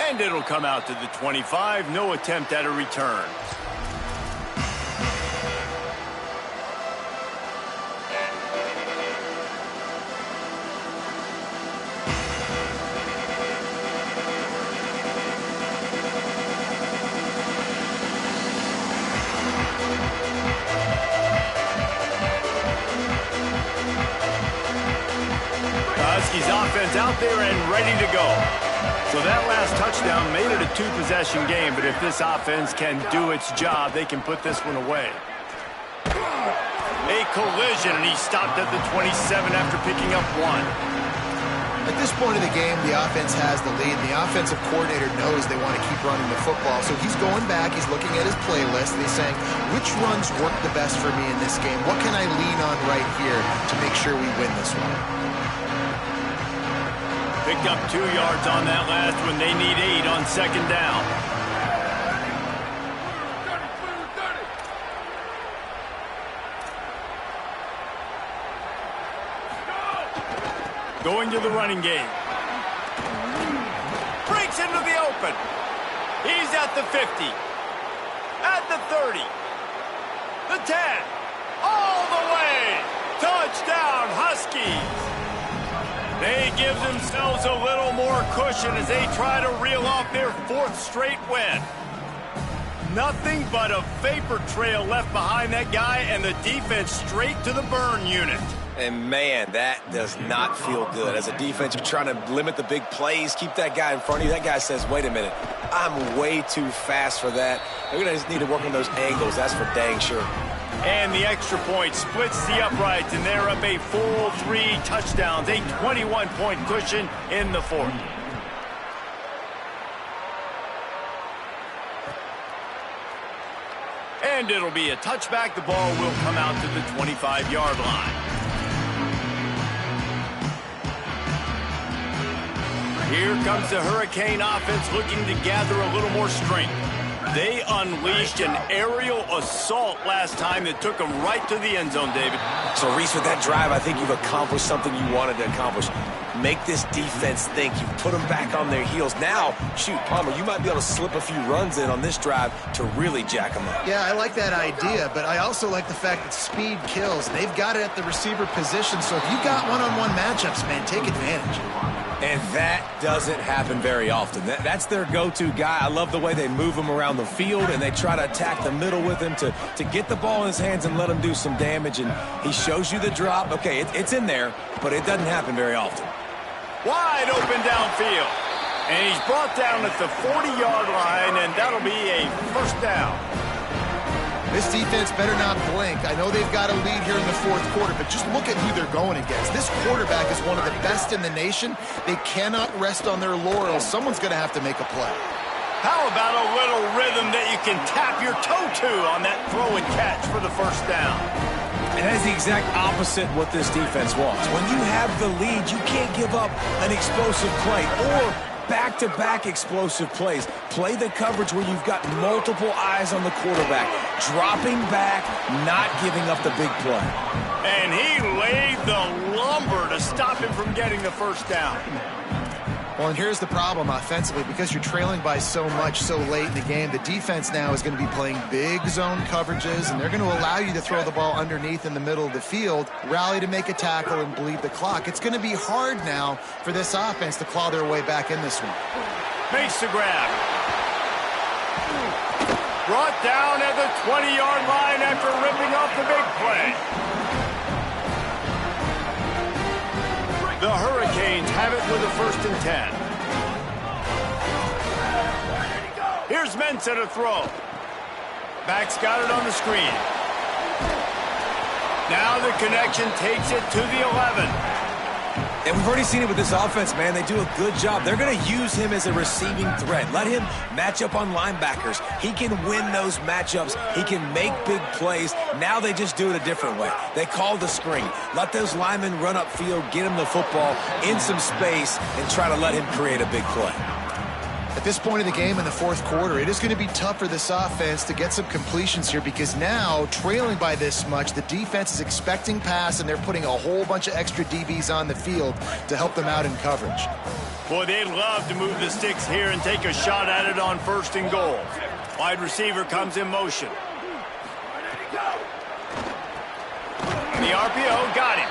And it'll come out to the 25. No attempt at a return. Huskies offense out there and ready to go. So that last touchdown made it a 2-possession game, but if this offense can do its job, they can put this one away. A collision, and he stopped at the 27 after picking up 1. At this point of the game, the offense has the lead. The offensive coordinator knows they want to keep running the football. So he's going back, he's looking at his playlist, and he's saying, which runs work the best for me in this game? What can I lean on right here to make sure we win this one? Picked up 2 yards on that last one. They need 8 on second down. Going to the running game. Breaks into the open. He's at the 50. At the 30. The 10. All the way. Touchdown, Huskies. They give themselves a little more cushion as they try to reel off their 4th straight win. Nothing but a vapor trail left behind that guy, and the defense straight to the burn unit. And, man, that does not feel good. As a defense, you're trying to limit the big plays, keep that guy in front of you. That guy says, wait a minute, I'm way too fast for that. They're going to just need to work on those angles. That's for dang sure. And the extra point splits the uprights, and they're up a full 3 touchdowns, a 21-point cushion in the 4th. And it'll be a touchback. The ball will come out to the 25-yard line. Here comes the Hurricane offense looking to gather a little more strength. They unleashed an aerial assault last time that took them right to the end zone, David. So, Reese, with that drive, I think you've accomplished something you wanted to accomplish. Make this defense think. You've put them back on their heels. Now, shoot, Palmer, you might be able to slip a few runs in on this drive to really jack them up. Yeah, I like that idea, but I also like the fact that speed kills. They've got it at the receiver position, so if you've got one-on-one matchups, man, take advantage. And that doesn't happen very often. That's their go-to guy. I love the way they move him around the field, and they try to attack the middle with him to get the ball in his hands and let him do some damage. And he shows you the drop. Okay, it's in there, but it doesn't happen very often. Wide open downfield. And he's brought down at the 40-yard line, and that'll be a first down. This defense better not blink. I know they've got a lead here in the 4th quarter, but just look at who they're going against. This quarterback is one of the best in the nation. They cannot rest on their laurels. Someone's going to have to make a play. How about a little rhythm that you can tap your toe to on that throw and catch for the first down? And that is the exact opposite what this defense wants. When you have the lead, you can't give up an explosive play or back-to-back explosive plays. Play the coverage where you've got multiple eyes on the quarterback, dropping back, not giving up the big play. And he laid the lumber to stop him from getting the first down. Well, and here's the problem offensively. Because you're trailing by so much so late in the game, the defense now is going to be playing big zone coverages, and they're going to allow you to throw the ball underneath in the middle of the field, rally to make a tackle, and bleed the clock. It's going to be hard now for this offense to claw their way back in this one. Makes the grab. Brought down at the 20-yard line after ripping off the big play. The Hurricanes have it with a 1st and 10. Here's Mensah to throw. Back's got it on the screen. Now the connection takes it to the 11. And we've already seen it with this offense, man. They do a good job. They're going to use him as a receiving threat. Let him match up on linebackers. He can win those matchups. He can make big plays. Now they just do it a different way. They call the screen. Let those linemen run upfield, get him the football in some space, and try to let him create a big play. At this point of the game in the 4th quarter, it is going to be tough for this offense to get some completions here because now, trailing by this much, the defense is expecting pass, and they're putting a whole bunch of extra DBs on the field to help them out in coverage. Boy, they'd love to move the sticks here and take a shot at it on 1st and goal. Wide receiver comes in motion. And the RPO got him.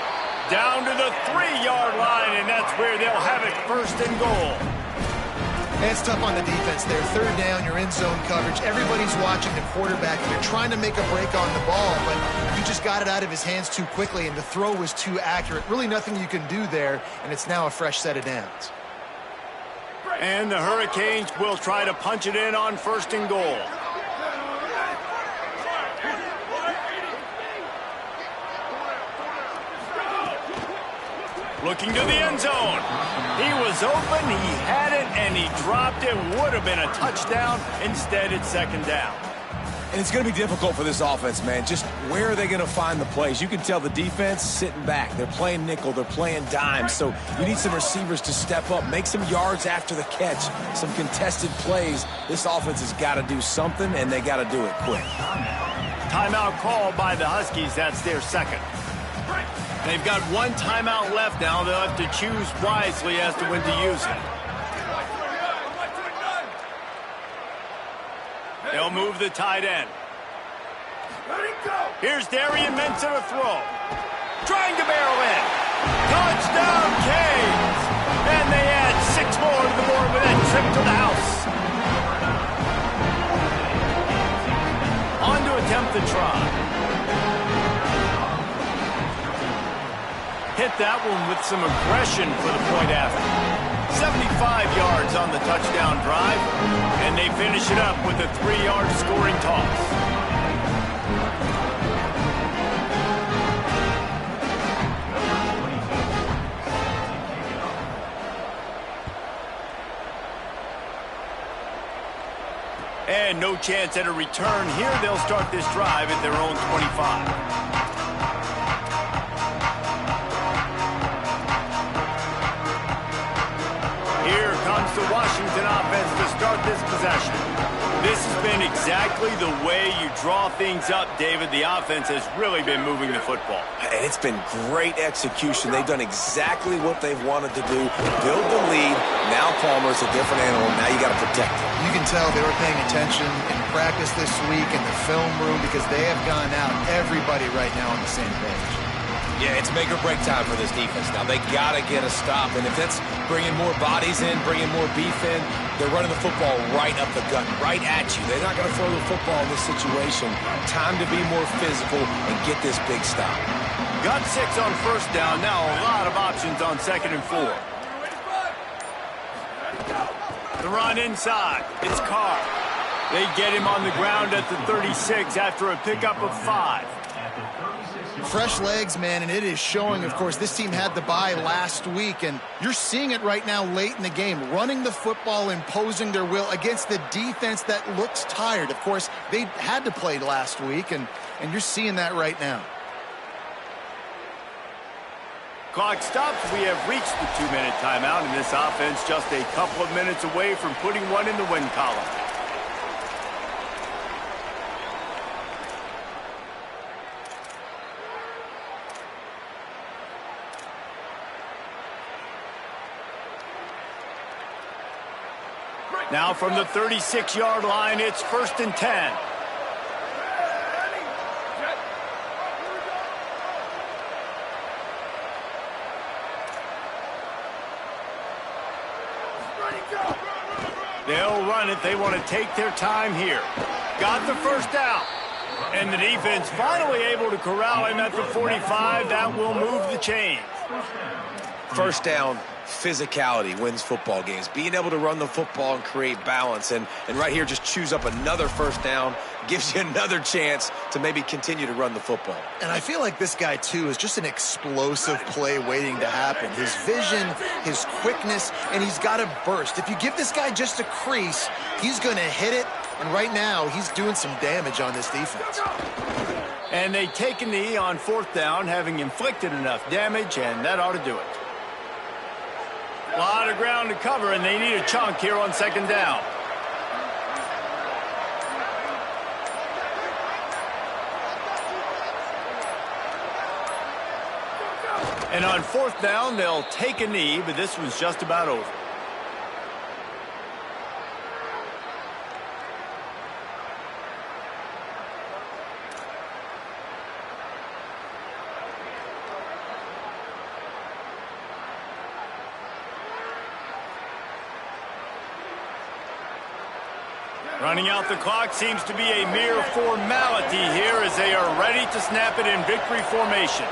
Down to the 3-yard line, and that's where they'll have it 1st and goal. And it's tough on the defense there. 3rd down, you're in zone coverage. Everybody's watching the quarterback. They're trying to make a break on the ball, but he just got it out of his hands too quickly, and the throw was too accurate. Really nothing you can do there, and it's now a fresh set of downs. And the Hurricanes will try to punch it in on 1st and goal. Looking to the end zone. He was open, he had it, and he dropped it. Would have been a touchdown. Instead, it's second down. And it's going to be difficult for this offense, man. Just where are they going to find the plays? You can tell the defense sitting back. They're playing nickel. They're playing dime. So you need some receivers to step up, make some yards after the catch, some contested plays. This offense has got to do something, and they got to do it quick. Timeout called by the Huskies. That's their second. They've got one timeout left now. They'll have to choose wisely as to when to use it. They'll move the tight end. Here's Darian Mensah to throw. Trying to barrel in. Touchdown, Canes! And they add 6 more to the board with that trip to the house. On to attempt the try. Hit that one with some aggression for the point after. 75 yards on the touchdown drive, and they finish it up with a 3-yard scoring toss. And no chance at a return here. They'll start this drive at their own 25. Here comes the Washington offense to start this possession. This has been exactly the way you draw things up, David. The offense has really been moving the football. And it's been great execution. They've done exactly what they've wanted to do. Build the lead. Now Palmer's a different animal. Now you got to protect him. You can tell they were paying attention in practice this week in the film room because they have gone out, everybody right now on the same page. Yeah, it's make or break time for this defense now. They got to get a stop. And if that's bringing more bodies in, bringing more beef in, they're running the football right up the gut, right at you. They're not going to throw the football in this situation. Time to be more physical and get this big stop. Got 6 on first down. Now a lot of options on 2nd and 4. The run inside. It's Carr. They get him on the ground at the 36 after a pickup of 5. Fresh legs, man, and it is showing, of course. This team had the bye last week, and you're seeing it right now late in the game, running the football, imposing their will against the defense that looks tired. Of course, they had to play last week, and you're seeing that right now. Clock stops. We have reached the 2-minute timeout, and this offense just a couple of minutes away from putting one in the win column. Now from the 36-yard line, it's 1st and 10. They'll run it. They want to take their time here. Got the first down. And the defense finally able to corral him at the 45. That will move the chains. First down, physicality wins football games. Being able to run the football and create balance. And right here, just choose up another first down. Gives you another chance to maybe continue to run the football. And I feel like this guy, too, is just an explosive play waiting to happen. His vision, his quickness, and he's got a burst. If you give this guy just a crease, he's going to hit it. And right now, he's doing some damage on this defense. And they take a knee on 4th down, having inflicted enough damage, and that ought to do it. A lot of ground to cover, and they need a chunk here on 2nd down. And on 4th down, they'll take a knee, but this one's just about over. Running out the clock seems to be a mere formality here as they are ready to snap it in victory formation.